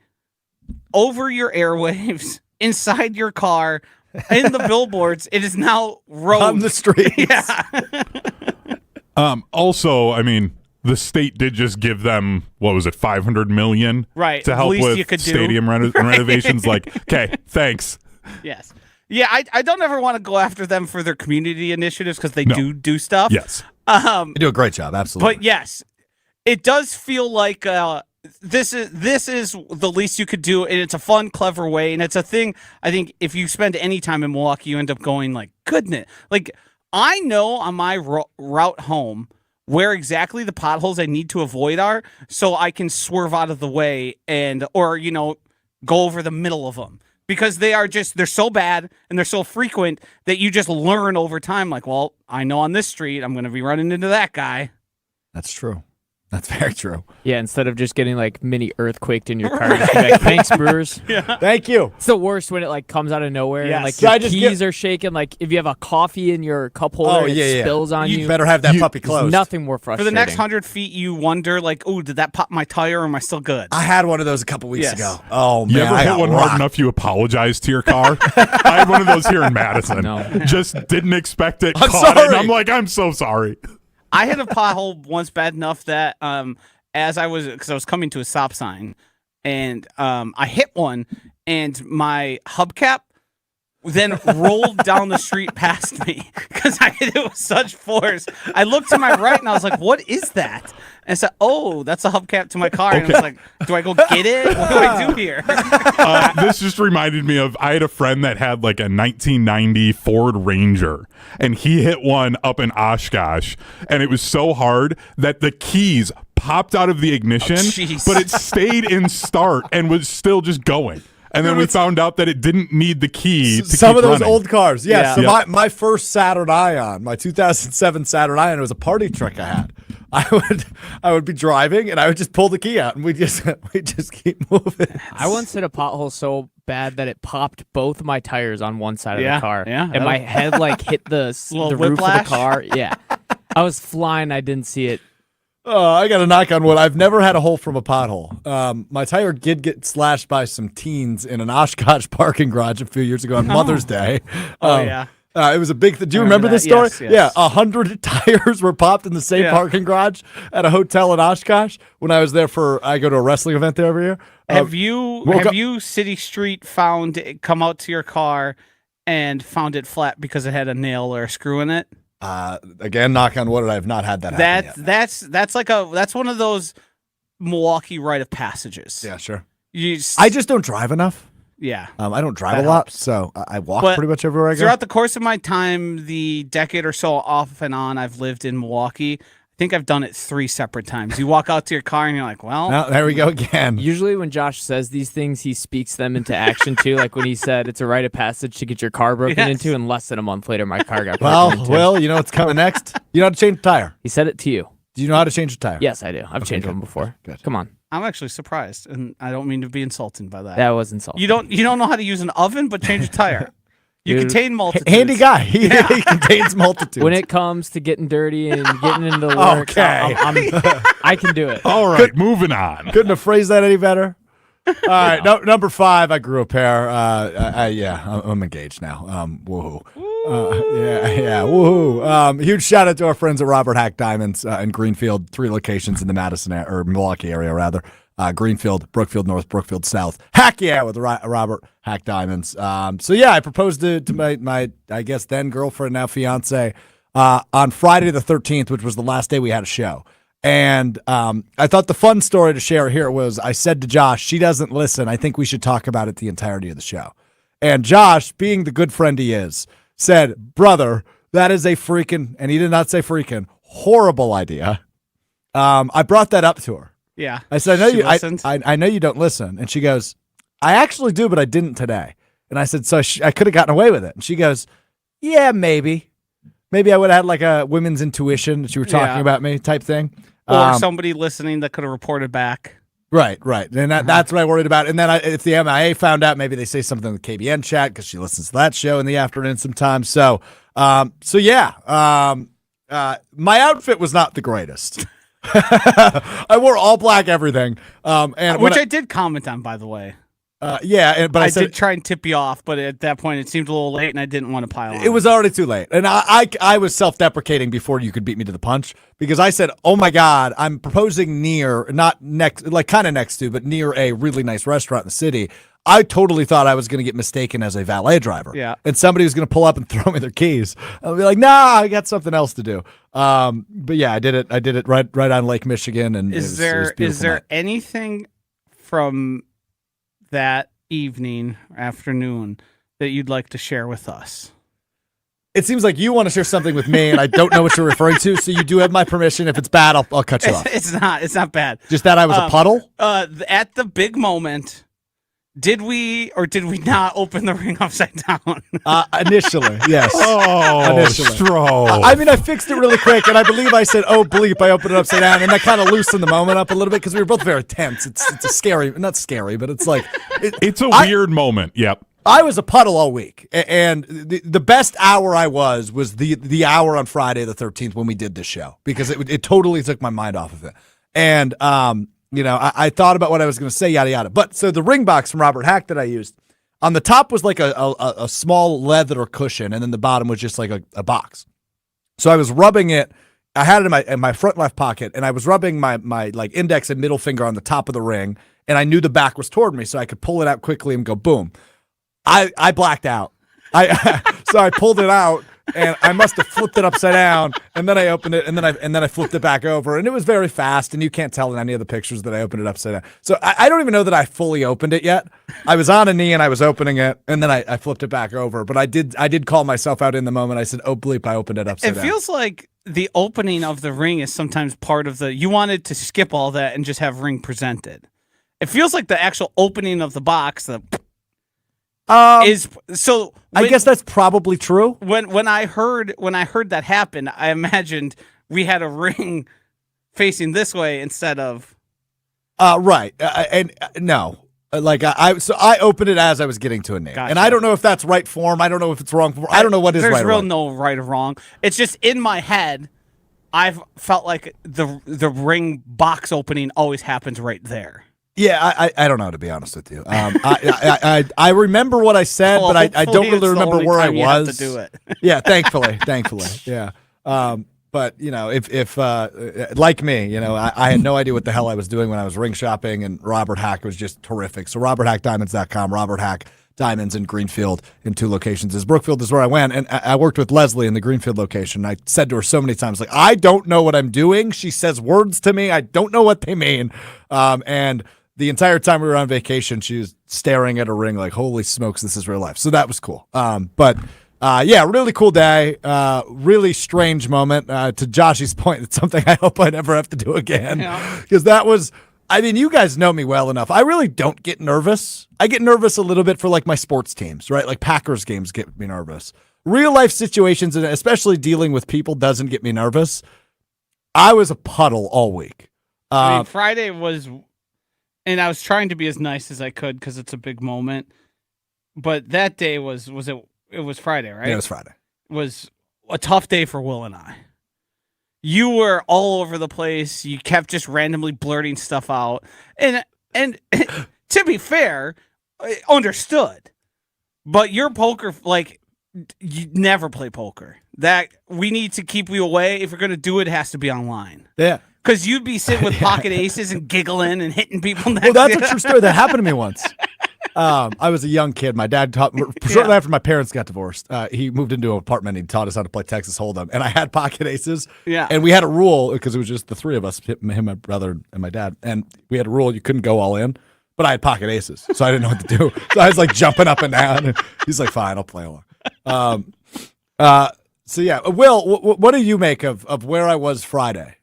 over your airwaves, inside your car, in the billboards, it is now roads. On the streets. Yeah. Also, I mean, the state did just give them, what was it, $500 million? Right. To help with stadium renovations. Like, okay, thanks. Yes. Yeah, I don't ever want to go after them for their community initiatives because they do stuff. Yes. They do a great job, absolutely. But yes, it does feel like this is the least you could do, and it's a fun, clever way, and it's a thing. I think if you spend any time in Milwaukee, you end up going like, goodness, like I know on my route home where exactly the potholes I need to avoid are, so I can swerve out of the way or go over the middle of them, because they're so bad and they're so frequent that you just learn over time. Like, well, I know on this street I'm going to be running into that guy. That's true. That's very true. Yeah, instead of just getting like mini earthquaked in your car, just be like, thanks, Brewers. Thank you. It's the worst when it like comes out of nowhere and like Yeah, your keys are shaking. Like if you have a coffee in your cup holder, it spills on you. You better have that puppy closed. Nothing more frustrating. For the next 100 feet, you wonder like, oh, did that pop my tire, or am I still good? I had one of those a couple weeks ago. Oh man, you ever I hit got one rocked. hard enough you apologize to your car? I had one of those here in Madison. No. Just didn't expect it. I'm Caught it, and sorry. I'm like, I'm so sorry. I hit a pothole once bad enough that because I was coming to a stop sign, and I hit one, and my hubcap then rolled down the street past me because I hit it with such force. I looked to my right, and I was like, what is that? And I said, oh, that's a hubcap to my car. And I was like, do I go get it? What do I do here? This just reminded me of, I had a friend that had like a 1990 Ford Ranger, and he hit one up in Oshkosh, and it was so hard that the keys popped out of the ignition, but it stayed in start and was still just going. And then we found out that it didn't need the key to some keep of those running. old cars. Yeah. So Yep. my first Saturn Ion, my 2007 Saturn Ion, it was a party trick I had. I would be driving and I would just pull the key out and we just keep moving. I once hit a pothole so bad that it popped both of my tires on one side of the car. Yeah. And my head like hit the Little roof whiplash? of the car. Yeah. I was flying. I didn't see it. I got a knock on wood. I've never had a hole from a pothole. My tire did get slashed by some teens in an Oshkosh parking garage a few years ago on Mother's Day. It was a big thing. Do you remember this story? Yes. Yeah, 100 tires were popped in the same parking garage at a hotel in Oshkosh when I was there I go to a wrestling event there every year. Have you City Street come out to your car and found it flat because it had a nail or a screw in it? Again, knock on wood, I have not had that happen yet. That's one of those Milwaukee rite of passages. Yeah, sure. I just don't drive enough. Yeah. I don't drive That a lot, helps. so I walk But pretty much everywhere I go. Throughout the course of my time, the decade or so off and on I've lived in Milwaukee, I think I've done it 3 separate times. You walk out to your car and you're like, well. Now, there we go again. Usually when Josh says these things, he speaks them into action too. Like when he said it's a rite of passage to get your car broken into, and less than a month later my car got broken into. Well, you know what's coming next? You know how to change a tire. He said it to you. Do you know how to change a tire? Yes, I do. I've changed one before. Good. Come on. I'm actually surprised, and I don't mean to be insulting by that. That was insulting. You don't know how to use an oven, but change a tire. You Dude. contain multitudes. Handy guy. He contains multitudes. When it comes to getting dirty and getting into work, Okay. I can do it. All right, moving on. Couldn't have phrased that any better. All right, number 5. I grew a pair. I'm engaged now. Woohoo! Woohoo! Huge shout out to our friends at Robert Hack Diamonds in Greenfield. 3 locations in the Madison or Milwaukee area, rather. Greenfield, Brookfield North, Brookfield South. Heck yeah, with Robert Hack Diamonds. I proposed to my I guess then girlfriend, now fiance, on Friday the 13th, which was the last day we had a show. And I thought the fun story to share here was I said to Josh, she doesn't listen. I think we should talk about it the entirety of the show. And Josh, being the good friend he is, said, brother, that is a freaking, and he did not say freaking, horrible idea. I brought that up to her. Yeah. I said, I know you don't listen. And she goes, I actually do, but I didn't today. And I said, so I could have gotten away with it. And she goes, yeah, maybe. Maybe I would have had like a women's intuition that you were talking about me type thing. Or somebody listening that could have reported back. Right. And that's what I worried about. And then if the MIA found out, maybe they say something in the KBN chat because she listens to that show in the afternoon sometimes. My outfit was not the greatest. I wore all black everything. Which I did comment on, by the way. But I did try and tip you off, but at that point it seemed a little late, and I didn't want to pile on. It was already too late, and I was self-deprecating before you could beat me to the punch because I said, "Oh my God, I'm proposing near, not next, like kind of next to, but near a really nice restaurant in the city. I totally thought I was going to get mistaken as a valet driver. Yeah. And somebody was going to pull up and throw me their keys. I'll be like, nah, I got something else to do. But yeah, I did it right on Lake Michigan. And Is it was there night. anything from that evening, afternoon, that you'd like to share with us? It seems like you want to share something with me, and I don't know what you're referring to. So you do have my permission. If it's bad, I'll cut you off. It's not bad. Just that I was a puddle. At the big moment, did we or did we not open the ring upside down? Initially, yes. Oh, Initially. Strouf. I mean, I fixed it really quick, and I believe I said, "Oh bleep!" I opened it upside down, and that kind of loosened the moment up a little bit because we were both very tense. It's a scary, not scary, but it's like It's a weird moment. Yep. I was a puddle all week, and the best hour I was the hour on Friday the 13th when we did this show because it totally took my mind off of it. And I thought about what I was going to say, yada yada. But so the ring box from Robert Hack that I used on the top was like a small leather cushion, and then the bottom was just like a box. So I was rubbing it. I had it in my front left pocket, and I was rubbing my like index and middle finger on the top of the ring, and I knew the back was toward me, so I could pull it out quickly and go boom. I blacked out. So I pulled it out, and I must have flipped it upside down, and then I opened it, and then I flipped it back over, and it was very fast, and you can't tell in any of the pictures that I opened it upside down. So I don't even know that I fully opened it yet. I was on a knee and I was opening it, and then I flipped it back over. But I did call myself out in the moment. I said, "Oh bleep!" I opened it upside down. It feels like the opening of the ring is sometimes part of the. You wanted to skip all that and just have ring presented. It feels like the actual opening of the box. Is so. I guess that's probably true. When I heard that happen, I imagined we had a ring facing this way instead of. Right, no, like I opened it as I was getting to a knee, Gotcha. and I don't know if that's right form. I don't know if it's wrong form. I don't know what is There's right. There's or wrong. no right or wrong. It's just in my head. I've felt like the ring box opening always happens right there. Yeah, I don't know, to be honest with you. I remember what I said, Well, but I don't hopefully really it's the remember only where I time you have was. to do it. Yeah, thankfully, yeah. But if like me, I had no idea what the hell I was doing when I was ring shopping, and Robert Hack was just terrific. So RobertHackDiamonds.com, Robert Hack Diamonds in Greenfield in 2 locations. Brookfield is where I went, and I worked with Leslie in the Greenfield location. I said to her so many times, like, I don't know what I'm doing. She says words to me. I don't know what they mean. And the entire time we were on vacation, she was staring at a ring like, holy smokes, this is real life. So that was cool. But really cool day. Really strange moment. To Joshy's point, it's something I hope I never have to do again. Because that was, you guys know me well enough. I really don't get nervous. I get nervous a little bit for like my sports teams, right? Like Packers games get me nervous. Real life situations, and especially dealing with people, doesn't get me nervous. I was a puddle all week. Friday was... And I was trying to be as nice as I could because it's a big moment. But that day it was Friday, right? Yeah, it was Friday. It was a tough day for Will and I. You were all over the place. You kept just randomly blurting stuff out. And to be fair, understood. But your poker, like, you never play poker. That we need to keep you away. If you're going to do it, it has to be online. Yeah. Because you'd be sitting with pocket aces and giggling and hitting people next. Well, that's a true story. That happened to me once. I was a young kid. My dad taught shortly after my parents got divorced. He moved into an apartment. And he taught us how to play Texas Hold'em, and I had pocket aces. Yeah, and we had a rule because it was just the three of us, him, my brother, and my dad. And we had a rule: you couldn't go all in. But I had pocket aces, so I didn't know what to do. So I was like jumping up and down. And he's like, "Fine, I'll play along." So yeah, Will, what do you make of where I was Friday?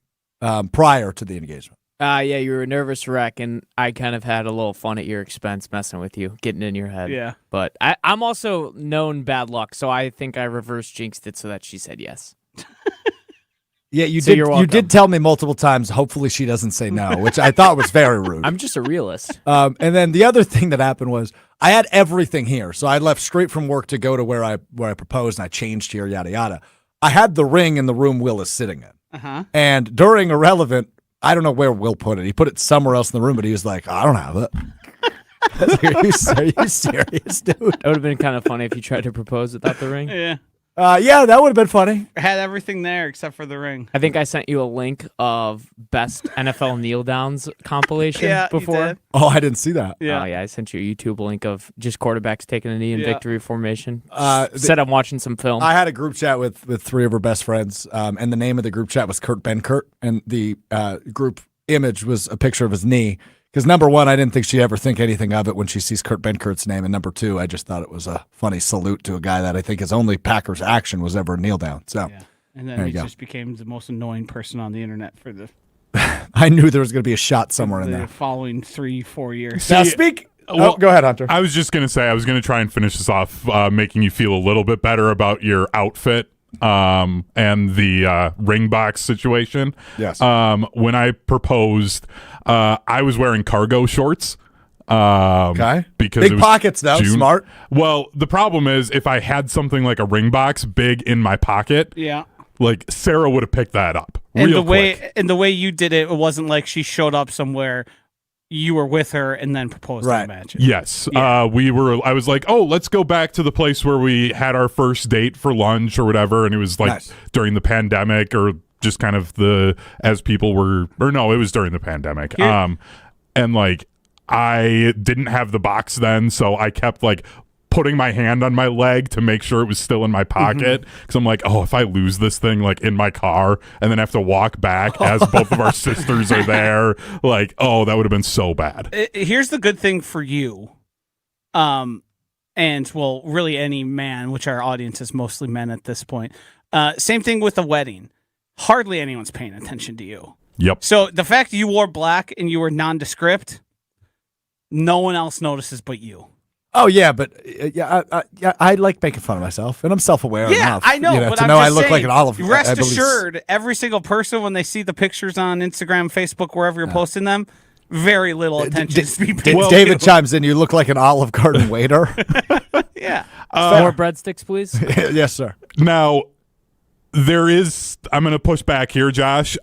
Prior to the engagement. Yeah, you were a nervous wreck, and I kind of had a little fun at your expense messing with you, getting in your head. Yeah. But I'm also known bad luck, so I think I reverse jinxed it so that she said yes. Yeah, you So did. you're You welcome. did tell me multiple times. Hopefully, she doesn't say no, which I thought was very rude. I'm just a realist. And then the other thing that happened was I had everything here, so I left straight from work to go to where I proposed, and I changed here, yada yada. I had the ring in the room Will is sitting in. And during Irrelevant, I don't know where Will put it. He put it somewhere else in the room, but he was like, I don't have it. Are you serious, dude? It would have been kind of funny if you tried to propose without the ring. Yeah. Yeah, that would have been funny. Had everything there except for the ring. I think I sent you a link of best NFL kneel downs compilation Yeah, you before. did. Oh, I didn't see that. Yeah. Oh yeah, I sent you a YouTube link of just quarterbacks taking a knee in Yeah. victory formation. Uh, Said I'm watching some film. I had a group chat with three of her best friends, and the name of the group chat was Kurt Benkert, and the group image was a picture of his knee. Because number one, I didn't think she'd ever think anything of it when she sees Kurt Benkert's name, and number two, I just thought it was a funny salute to a guy that I think his only Packers action was ever a kneel down. So Yeah. And then There he you go. just became the most annoying person on the internet for the I knew there was going to be a shot somewhere in there. following 3-4 years. Now See, go ahead, Hunter. I was just going to say, I was going to try and finish this off, making you feel a little bit better about your outfit and the ring box situation. Yes. When I proposed, I was wearing cargo shorts. Okay. Because Big it was pockets, though. June. Smart. Well, the problem is if I had something like a ring box big in my pocket, Yeah. like Sarah would have picked that up And real the way quick. and the way you did it, it wasn't like she showed up somewhere, you were with her and then proposed Right. to match it. Yes. Yeah. I was like, oh, let's go back to the place where we had our first date for lunch or whatever. And it was like Nice. during the pandemic or just kind of as people were, or no, it was during the pandemic. Here- And like, I didn't have the box then. So I kept like putting my hand on my leg to make sure it was still in my pocket. Cause I'm like, oh, if I lose this thing like in my car and then have to walk back as both of our sisters are there, like, oh, that would have been so bad. Here's the good thing for you. And well, really any man, which our audience is mostly men at this point. Same thing with a wedding. Hardly anyone's paying attention to you. Yep. So the fact you wore black and you were nondescript, no one else notices but you. Oh yeah, but I like making fun of myself, and I'm self-aware Yeah, enough. I know, you but to I'm know just I look saying, like an olive. Rest I believe- assured, every single person when they see the pictures on Instagram, Facebook, wherever you're posting them, very little attention is being paid. to David you. chimes in. You look like an Olive Garden waiter. Yeah. More breadsticks, please. Yes, sir. Now, I'm going to push back here, Josh.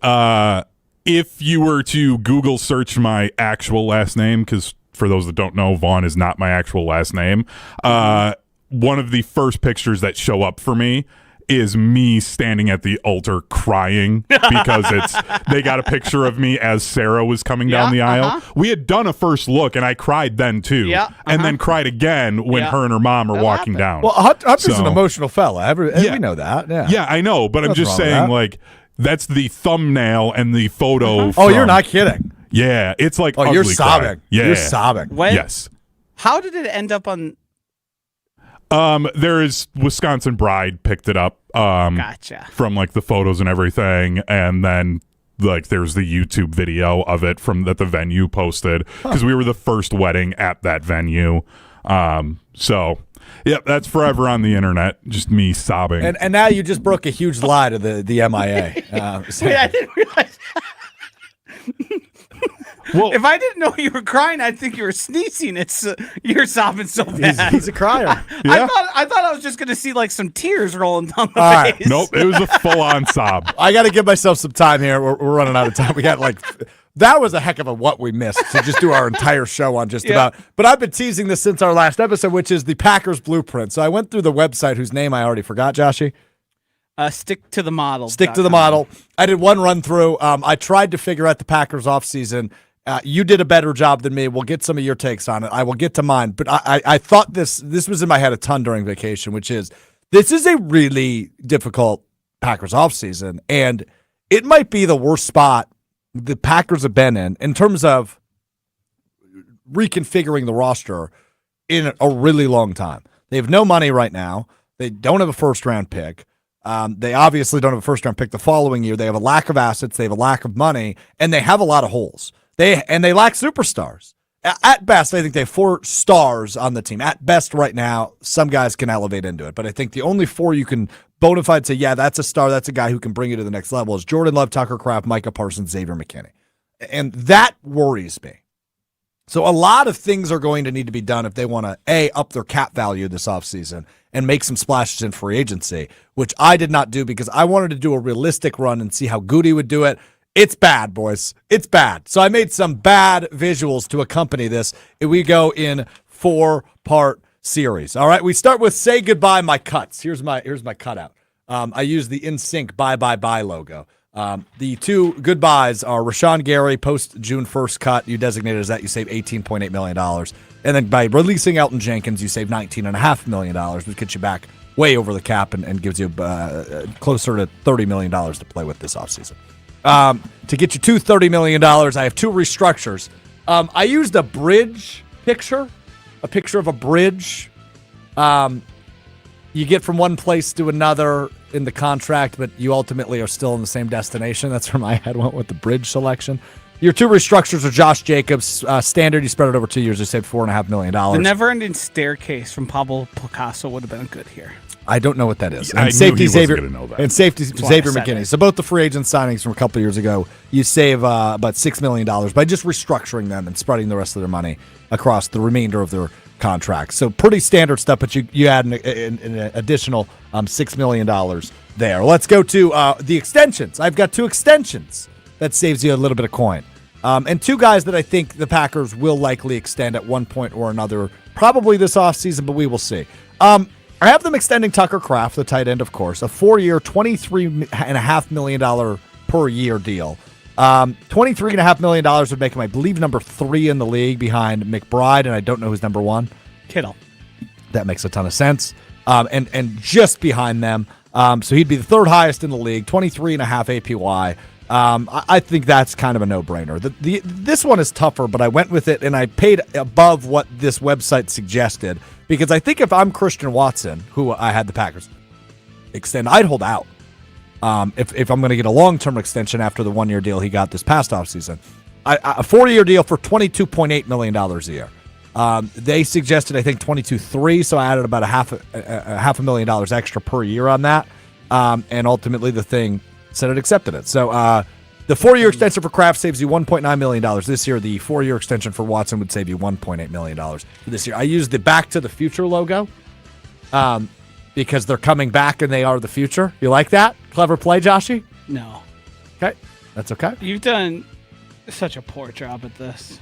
If you were to Google search my actual last name, because for those that don't know, Vaughn is not my actual last name. One of the first pictures that show up for me is me standing at the altar crying because they got a picture of me as Sarah was coming down the aisle. We had done a first look, and I cried then too, and then cried again when her and her mom are walking down. Well, Hunter's an So- emotional fella. Yeah. We know that. Yeah. Yeah, I know, but I'm Nothing just wrong with saying, that. like, that's the thumbnail and the photo. Oh, you're from- not kidding. Yeah, it's like Oh, you're ugly sobbing. cry. Yeah, You're sobbing. When, Yes. How did it end up on? There is Wisconsin Bride picked it up. Gotcha. From like the photos and everything, and then like there's the YouTube video of it from that the venue posted because we were the first wedding at that venue. So yeah, that's forever on the internet. Just me sobbing. And now you just broke a huge lie to the MIA. Wait, I didn't realize. well, If I didn't know you were crying, I'd think you were sneezing. It's you're sobbing so bad. he's a crier. Yeah. I thought I was just gonna see like some tears rolling down the All right. face. nope, it was a full-on sob. I got to give myself some time here. We're running out of time. We got that was a heck of a what we missed to just do our entire show on just about. But I've been teasing this since our last episode, which is the Packers Blueprint. So I went through the website whose name I already forgot, Joshy. Stick to the model. Stick to the model. I did one run through. I tried to figure out the Packers offseason. You did a better job than me. We'll get some of your takes on it. I will get to mine. But I thought this was in my head a ton during vacation, which is this is a really difficult Packers offseason. And it might be the worst spot the Packers have been in terms of reconfiguring the roster in a really long time. They have no money right now. They don't have a first-round pick. They obviously don't have a first-round pick the following year. They have a lack of assets. They have a lack of money, and they have a lot of holes. They lack superstars. At best, I think they have 4 stars on the team. At best right now, some guys can elevate into it. But I think the only 4 you can bona fide say, yeah, that's a star, that's a guy who can bring you to the next level is Jordan Love, Tucker Kraft, Micah Parsons, Xavier McKinney. And that worries me. So a lot of things are going to need to be done if they want to, A, up their cap value this offseason and make some splashes in free agency, which I did not do because I wanted to do a realistic run and see how Goody would do it. It's bad, boys. It's bad. So I made some bad visuals to accompany this. We go in 4-part series. All right, we start with say goodbye my cuts. Here's my cutout. I use the In Sync bye logo. The two goodbyes are Rashawn Gary post June 1st cut. You designated as that, you save $18.8 million. And then by releasing Elton Jenkins, you save $19.5 million, which gets you back way over the cap and gives you closer to $30 million to play with this offseason. To get you to $30 million, I have two restructures. I used a bridge picture, a picture of a bridge. You get from one place to another in the contract, but you ultimately are still in the same destination. That's where my head went with the bridge selection. Your two restructures are Josh Jacobs. Standard, you spread it over 2 years. You saved $4.5 million. The never-ending staircase from Pablo Picasso would have been good here. I don't know what that is. I and safety knew he Xavier wasn't gonna know that. and safety Xavier said McKinney. it. So both the free agent signings from a couple of years ago, you save about $6 million by just restructuring them and spreading the rest of their money across the remainder of their contracts. So pretty standard stuff, but you add an additional $6 million there. Let's go to the extensions. I've got two extensions that saves you a little bit of coin. And two guys that I think the Packers will likely extend at one point or another, probably this offseason, but we will see. I have them extending Tucker Kraft, the tight end, of course, a 4-year, $23.5 million per year deal. $23.5 million would make him, I believe, number 3 in the league behind McBride, and I don't know who's number 1. Kittle. That makes a ton of sense. And just behind them, so he'd be the third highest in the league, 23.5 APY. I think that's kind of a no-brainer. This one is tougher, but I went with it, and I paid above what this website suggested, because I think if I'm Christian Watson, who I had the Packers extend, I'd hold out. If I'm going to get a long-term extension after the 1-year deal he got this past offseason. A 4-year deal for $22.8 million a year. They suggested, I think, $22.3, so I added about a half a million dollars extra per year on that. And ultimately the thing said it accepted it. So the 4-year extension for Kraft saves you $1.9 million this year. The 4-year extension for Watson would save you $1.8 million this year. I used the Back to the Future logo because they're coming back and they are the future. You like that? Clever play, Joshy? No. Okay. That's okay. You've done such a poor job at this.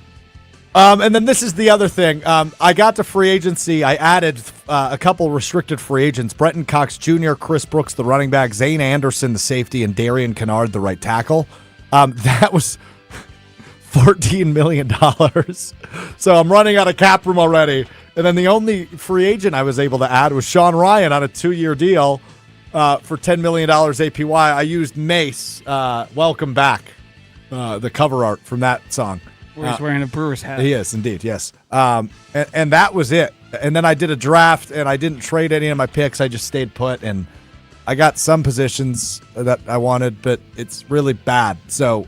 And then this is the other thing. I got to free agency. I added a couple restricted free agents. Brenton Cox Jr., Chris Brooks, the running back, Zane Anderson, the safety, and Darian Kennard, the right tackle. That was $14 million. So I'm running out of cap room already. And then the only free agent I was able to add was Sean Ryan on a 2-year deal for $10 million APY. I used Mace, Welcome Back, the cover art from that song. Where he's wearing a Brewers hat. He is, indeed, yes. And that was it. And then I did a draft, and I didn't trade any of my picks. I just stayed put, and I got some positions that I wanted, but it's really bad. So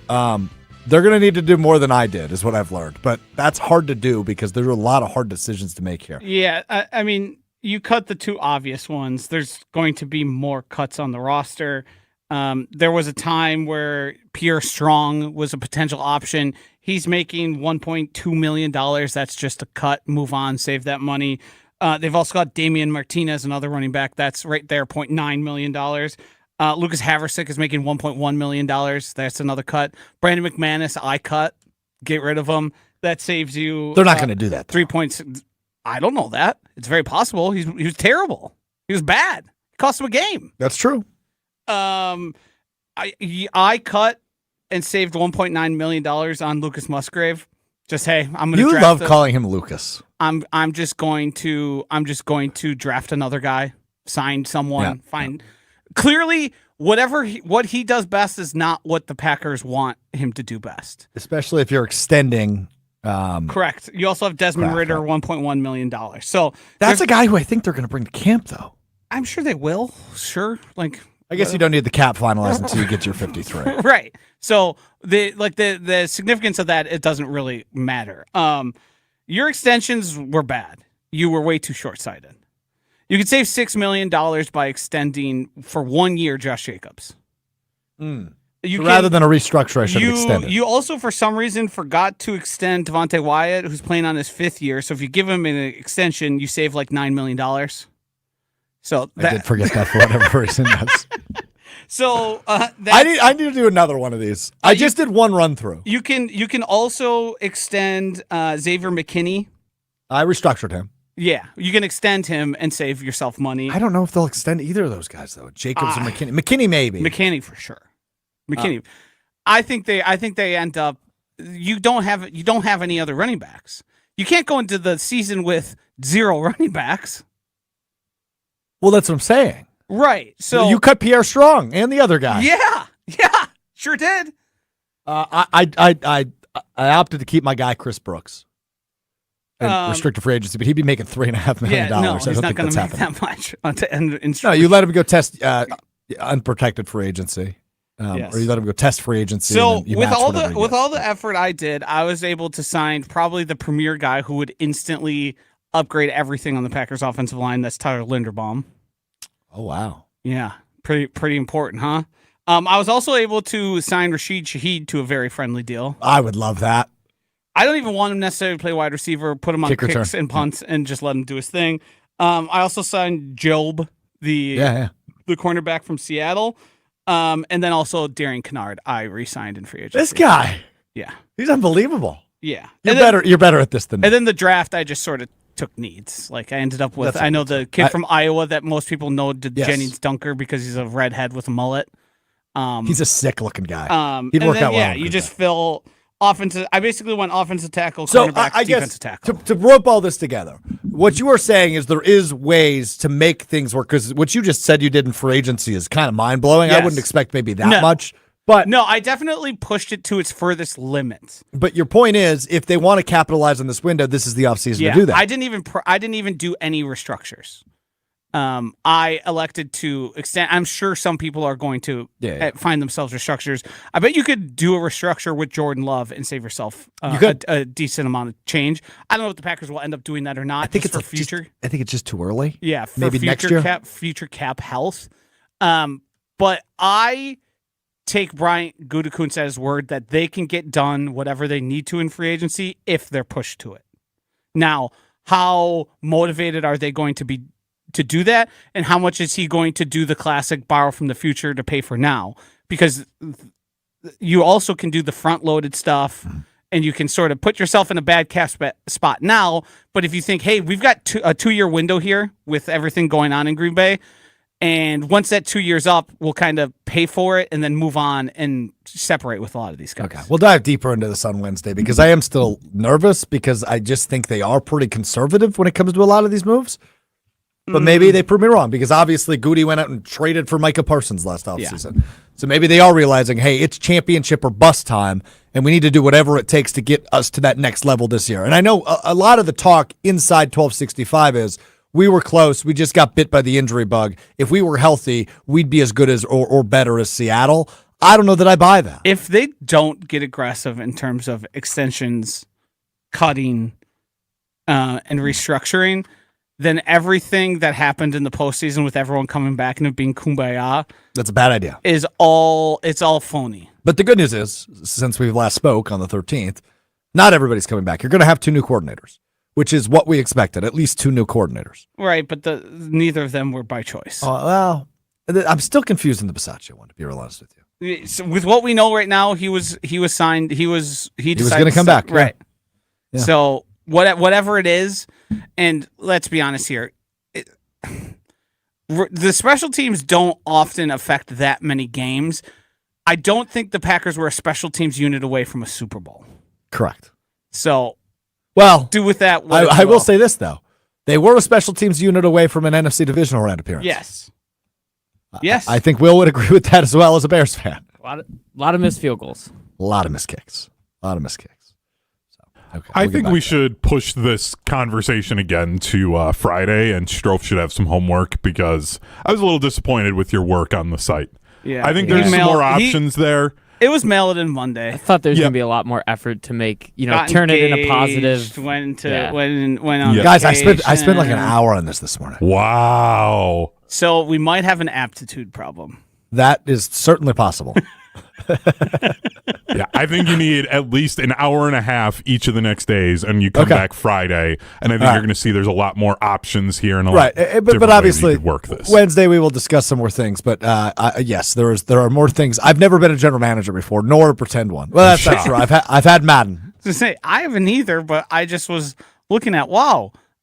they're going to need to do more than I did, is what I've learned. But that's hard to do because there are a lot of hard decisions to make here. Yeah, I mean, you cut the two obvious ones. There's going to be more cuts on the roster. There was a time where Pierre Strong was a potential option. He's making $1.2 million. That's just a cut. Move on. Save that money. They've also got Damian Martinez, another running back. That's right there, $0.9 million. Lucas Haversick is making $1.1 million. That's another cut. Brandon McManus, I cut. Get rid of him. That saves you. They're not going to do that. 3 points. I don't know that. It's very possible. He was terrible. He was bad. It cost him a game. That's true. I cut and saved $1.9 million on Lucas Musgrave. Just hey, I'm going to. You love calling him Lucas. I'm just going to draft another guy, sign someone, find. Clearly, what he does best is not what the Packers want him to do best. Especially if you're extending. Correct. You also have Desmond Ridder, $1.1 million. So that's a guy who I think they're going to bring to camp, though. I'm sure they will. Sure, I guess you don't need the cap finalized until you get your 53. Right. So the significance of that, it doesn't really matter. Your extensions were bad. You were way too short-sighted. You could save $6 million by extending for 1 year Josh Jacobs. Rather than a restructure, I should have extended. You also, for some reason, forgot to extend Devontae Wyatt, who's playing on his 5th year. So if you give him an extension, you save like $9 million. So I did forget that for whatever reason. So I need to do another one of these. I just did one run through. You can also extend Xavier McKinney. I restructured him. Yeah, you can extend him and save yourself money. I don't know if they'll extend either of those guys though. Jacobs or McKinney. McKinney maybe. McKinney for sure. McKinney. I think they end up. You don't have any other running backs. You can't go into the season with 0 running backs. Well, that's what I'm saying. Right. So you cut Pierre Strong and the other guy. Yeah, sure did. I opted to keep my guy Chris Brooks and restricted free agency, but he'd be making $3.5 million. No, I he's don't not think going that's to make happening. that much. No, you let him go test unprotected free agency, Yes. or you let him go test free agency. So and then you with match all whatever the he with gets. all the effort I did, I was able to sign probably the premier guy who would instantly upgrade everything on the Packers offensive line. That's Tyler Linderbaum. Oh wow. Yeah, pretty important, huh? I was also able to sign Rashid Shaheed to a very friendly deal. I would love that. I don't even want him necessarily to play wide receiver. Put him on Kick kicks return. and punts and just let him do his thing. I also signed Job, the cornerback from Seattle, and then also Darian Kennard. I re-signed in free agency. This guy, yeah, he's unbelievable. yeah. You're better at this than me. And then the draft, I just sort of took needs. Like I ended up with, That's I know the kid I- from Iowa that most people know, Yes. Jennings Dunker, because he's a redhead with a mullet. He's a sick looking guy. He'd work out well Yeah, in you Green just Bay. fill offensive. I basically went offensive tackle, So cornerback, I guess defensive tackle. to rope all this together, what you are saying is there is ways to make things work, because what you just said you did in free agency is kind of mind blowing. I Yes. wouldn't expect maybe that No. much, but No, I definitely pushed it to its furthest limits. but your point is, if they want to capitalize on this window, this is the offseason Yeah, to do that. I didn't even do any restructures. I elected to extend. I'm sure some people are going to find themselves restructures. I bet you could do a restructure with Jordan Love and save yourself a decent amount of change. I don't know if the Packers will end up doing that or not. I think just it's for future. I think it's just too early. Yeah, for maybe future next year. future cap health. But I take Brian Gutekunst at his word that they can get done whatever they need to in free agency if they're pushed to it. Now, how motivated are they going to be to do that, and how much is he going to do the classic borrow from the future to pay for now? Because you also can do the front-loaded stuff, and you can sort of put yourself in a bad cap spot now. But if you think, hey, we've got a 2-year window here with everything going on in Green Bay, and once that 2 years up, we'll kind of pay for it and then move on and separate with a lot of these guys. Okay, we'll dive deeper into this on Wednesday, because I am still nervous, because I just think they are pretty conservative when it comes to a lot of these moves. But maybe they prove me wrong, because obviously Goody went out and traded for Micah Parsons last offseason. So maybe they are realizing, hey, it's championship or bust time, and we need to do whatever it takes to get us to that next level this year. And I know a lot of the talk inside 1265 is, we were close, we just got bit by the injury bug. If we were healthy, we'd be as good as or better as Seattle. I don't know that I buy that. If they don't get aggressive in terms of extensions, cutting, and restructuring, then everything that happened in the postseason with everyone coming back and it being kumbaya That's a bad idea. is all phony. But the good news is, since we last spoke on the 13th, not everybody's coming back. You're going to have 2 new coordinators, which is what we expected, at least 2 new coordinators. Right, but neither of them were by choice. Well, I'm still confused in the Bisaccia one, to be real honest with you. So with what we know right now, he was signed. He was going to come back, right? Yeah. So whatever it is, and let's be honest here, the special teams don't often affect that many games. I don't think the Packers were a special teams unit away from a Super Bowl. Correct. So, well, do with that. I will say this, though. They were a special teams unit away from an NFC divisional round appearance. Yes. Yes. I think Will would agree with that as well as a Bears fan. A lot of missed field goals. A lot of missed kicks. So, okay, I we'll get think back we to should push this conversation again to Friday, and Strouf should have some homework, because I was a little disappointed with your work on the site. Yeah. I think there's some more options there. It was mailed in Monday. I thought there's going to be a lot more effort to make, Got turn it into engaged, positive. Went Yeah. on Guys, I spent like an vacation. hour on this morning. Wow. So we might have an aptitude problem. That is certainly possible. Yeah, I think you need at least an hour and a half each of the next days, and you come Okay. back Friday, and I think All right. you're going to see there's a lot more options here, and a Right, lot but different obviously ways you could work this. Wednesday we will discuss some more things. But yes, there are more things. I've never been a general manager before, nor a pretend one. Well, that's not shocked. true. I've had Madden. To say I haven't either, but I just was looking at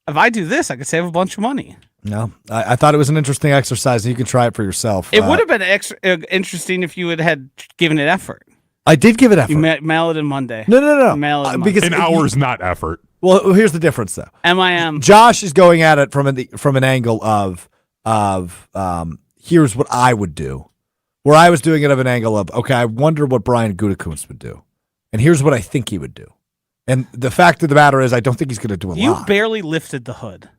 if I do this, I could save a bunch of money. No, I thought it was an interesting exercise. You can try it for yourself. It would have been interesting if you had given it effort. I did give it effort. You mail it in Monday. No. Mail it in Because In hours, not effort. Well, here's the difference, though. MIM. Josh is going at it from an angle of here's what I would do, where I was doing it of an angle of, okay, I wonder what Brian Gutekunst would do, and here's what I think he would do. And the fact of the matter is, I don't think he's going to do a lot. You barely lifted the hood.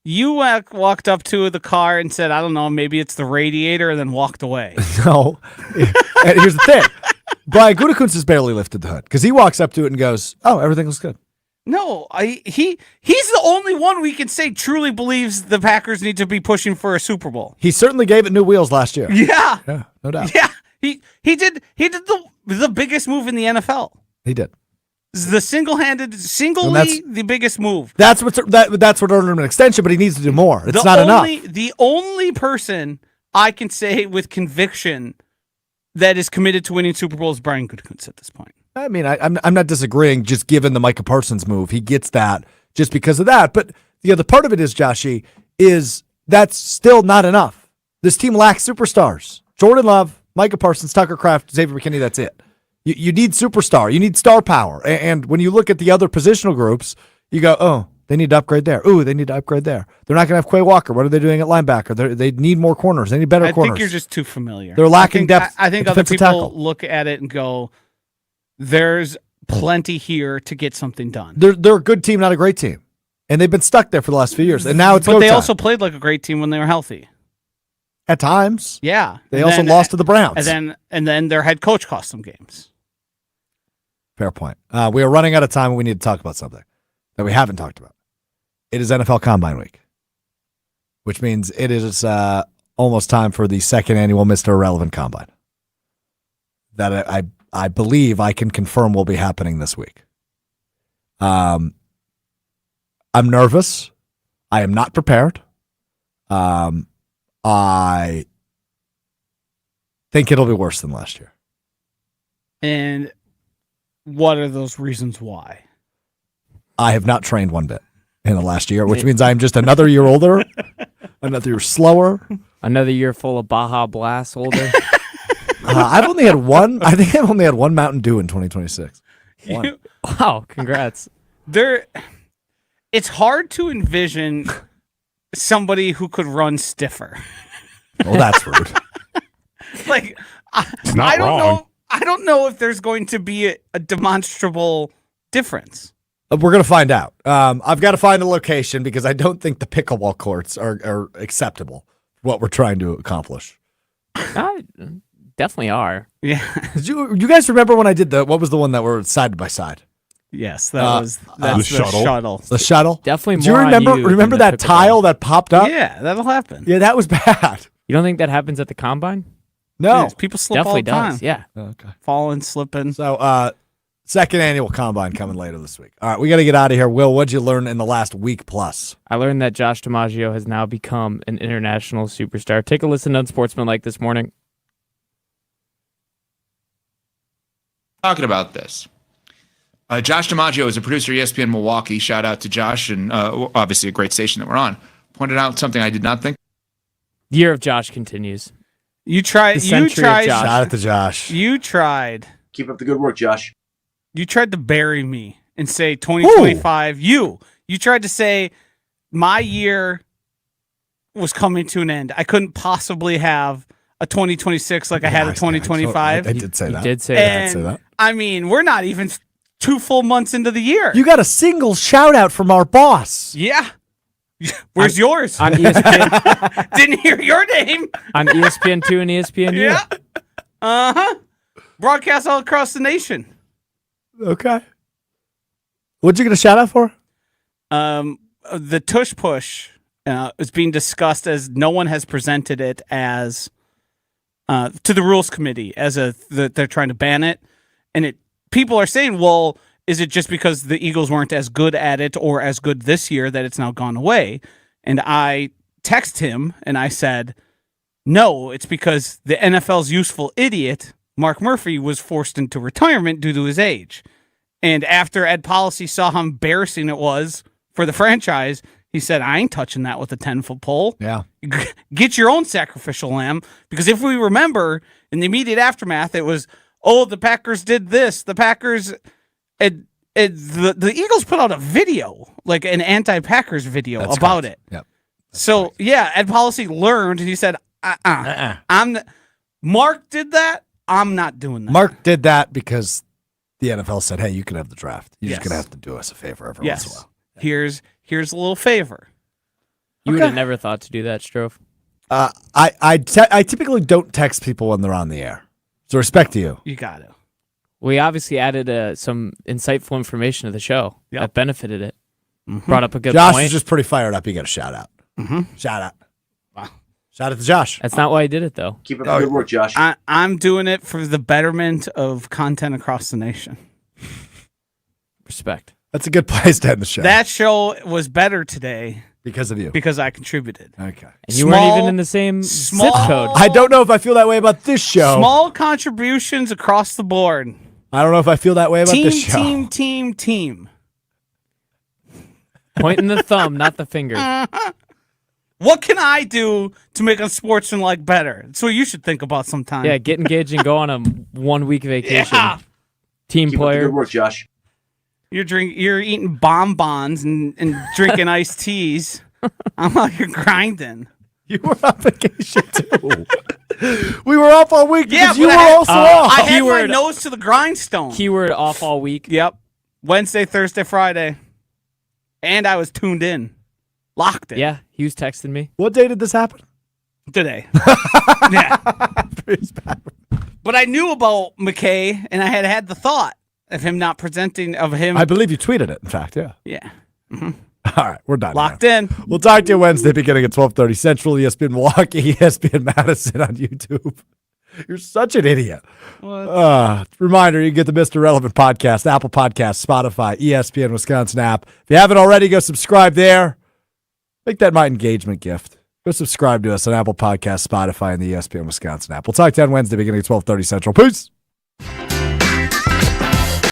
You walked up to the car and said, I don't know, maybe it's the radiator, and then walked away. No. And here's the thing. Brian Gutekunst has barely lifted the hood because he walks up to it and goes, oh, everything looks good. No, he's the only one we can say truly believes the Packers need to be pushing for a Super Bowl. He certainly gave it new wheels last year. Yeah. Yeah, no doubt. Yeah. He did the biggest move in the NFL. He did. Singly the biggest move. That's what earned him an extension, but he needs to do more. It's not enough. The only person I can say with conviction that is committed to winning Super Bowl is Brian Gutekunst at this point. I mean, I'm not disagreeing. Just given the Micah Parsons move, he gets that just because of that. But the other part of it is, Joshy, is that's still not enough. This team lacks superstars. Jordan Love, Micah Parsons, Tucker Kraft, Xavier McKinney. That's it. You need superstar. You need star power. And when you look at the other positional groups, you go, oh, they need to upgrade there. Ooh, they need to upgrade there. They're not going to have Quay Walker. What are they doing at linebacker? They need more corners. They need better corners. I think you're just too familiar. They're lacking depth. I think other people look at it and go, there's plenty here to get something done. They're a good team, not a great team. And they've been stuck there for the last few years. And now it's But they also played like a great team when they were healthy. At times. Yeah. They also lost to the Browns. And then their head coach cost them games. Fair point. We are running out of time and we need to talk about something that we haven't talked about. It is NFL Combine Week, which means it is almost time for the second annual Mr. Irrelevant Combine that I believe I can confirm will be happening this week. I'm nervous. I am not prepared. I think it'll be worse than last year. And what are those reasons why? I have not trained one bit in the last year, which means I'm just another year older, another year slower. Another year full of Baja Blast older. I've only had one. I think I've only had one Mountain Dew in 2026. Wow, congrats. It's hard to envision somebody who could run stiffer. Well, that's rude. Like, It's not I don't wrong. know. I don't know if there's going to be a demonstrable difference. We're going to find out. I've got to find a location because I don't think the pickleball courts are acceptable, what we're trying to accomplish. Definitely are. Yeah. Did you guys remember when I did what was the one that were side by side? Yes, that's the shuttle. The shuttle? Definitely Do you more on remember you remember than the that pickleball. tile that popped up? Yeah, that'll happen. Yeah, that was bad. You don't think that happens at the combine? No. Yes, people slip Definitely all the time. does. Yeah. Okay. Falling, slipping. So, second annual combine coming later this week. All right, we got to get out of here. Will, what'd you learn in the last week plus? I learned that Josh DiMaggio has now become an international superstar. Take a listen to Unsportsmanlike this morning. Talking about this. Josh DiMaggio is a producer at ESPN Milwaukee. Shout out to Josh, and obviously a great station that we're on. Pointed out something I did not think. Year of Josh continues. You tried. The century of Josh. Shout out to Josh. You tried. Keep up the good work, Josh. You tried to bury me and say 2025. You tried to say my year was coming to an end. I couldn't possibly have a 2026 like I had a 2025. I did say You that. did say And, say that. I mean, we're not even 2 full months into the year. You got a single shout out from our boss. Yeah. Where's yours? On ESPN, Didn't hear your name. on ESPN2 and ESPNU. Yeah. Uh-huh. Broadcast all across the nation. Okay. What'd you get a shout out for? The tush push is being discussed as no one has presented it as to the rules committee as they're trying to ban it, and people are saying, well, is it just because the Eagles weren't as good at it or as good this year that it's now gone away? And I text him and I said, no, it's because the NFL's useful idiot, Mark Murphy, was forced into retirement due to his age. And after Ed Policy saw how embarrassing it was for the franchise. He said, I ain't touching that with a 10-foot pole. Yeah. Get your own sacrificial lamb. Because if we remember, in the immediate aftermath, it was, oh, the Packers did this. The Packers, the Eagles put out a video, like an anti-Packers video That's about correct. it. Yep. So, yeah, Ed Policy learned, and he said, Mark did that. I'm not doing that. Mark did that because the NFL said, hey, you can have the draft. You're just Yes. going to have to do us a favor every once in a while. Here's a little favor. You would have never thought to do that, Strouf. I typically don't text people when they're on the air. So respect to you. You got to. We obviously added some insightful information to the show that benefited it. Brought up a good Josh point. is just pretty fired up. You got a shout out. Shout out. Wow. Shout out to Josh. That's not why I did it, though. Keep up the good work, Josh. I'm doing it for the betterment of content across the nation. Respect. That's a good place to end the show. That show was better today because of you. because I contributed. Okay. And you weren't even in the same zip code. I don't know if I feel that way about this show. Small contributions across the board. I don't know if I feel that way about this show. Team. Pointing the thumb, not the finger. What can I do to make unsportsmanlike better? That's what you should think about sometime. Yeah, get engaged and go on a 1-week vacation. Yeah. Team Keep up the player. good work, Josh. You're eating bonbons and drinking iced teas. I'm out here grinding. You were on vacation too. We were off all week Yeah, because you but were I had- also off. I had my Keyword- nose to the grindstone. Keyword off all week. Yep. Wednesday, Thursday, Friday. And I was tuned in. Locked in. Yeah, he was texting me. What day did this happen? Today. Yeah. But I knew about McKay, and I had the thought of him not presenting, of him. I believe you tweeted it, in fact, yeah. Yeah. All right, we're done. Locked now. in. We'll talk to you Wednesday beginning at 12:30 Central, ESPN Milwaukee, ESPN Madison on YouTube. You're such an idiot. Reminder, you can get the Mr. Relevant podcast, Apple Podcasts, Spotify, ESPN Wisconsin app. If you haven't already, go subscribe there. Make that my engagement gift. Go subscribe to us on Apple Podcasts, Spotify, and the ESPN Wisconsin app. We'll talk to you on Wednesday beginning at 12:30 Central. Peace.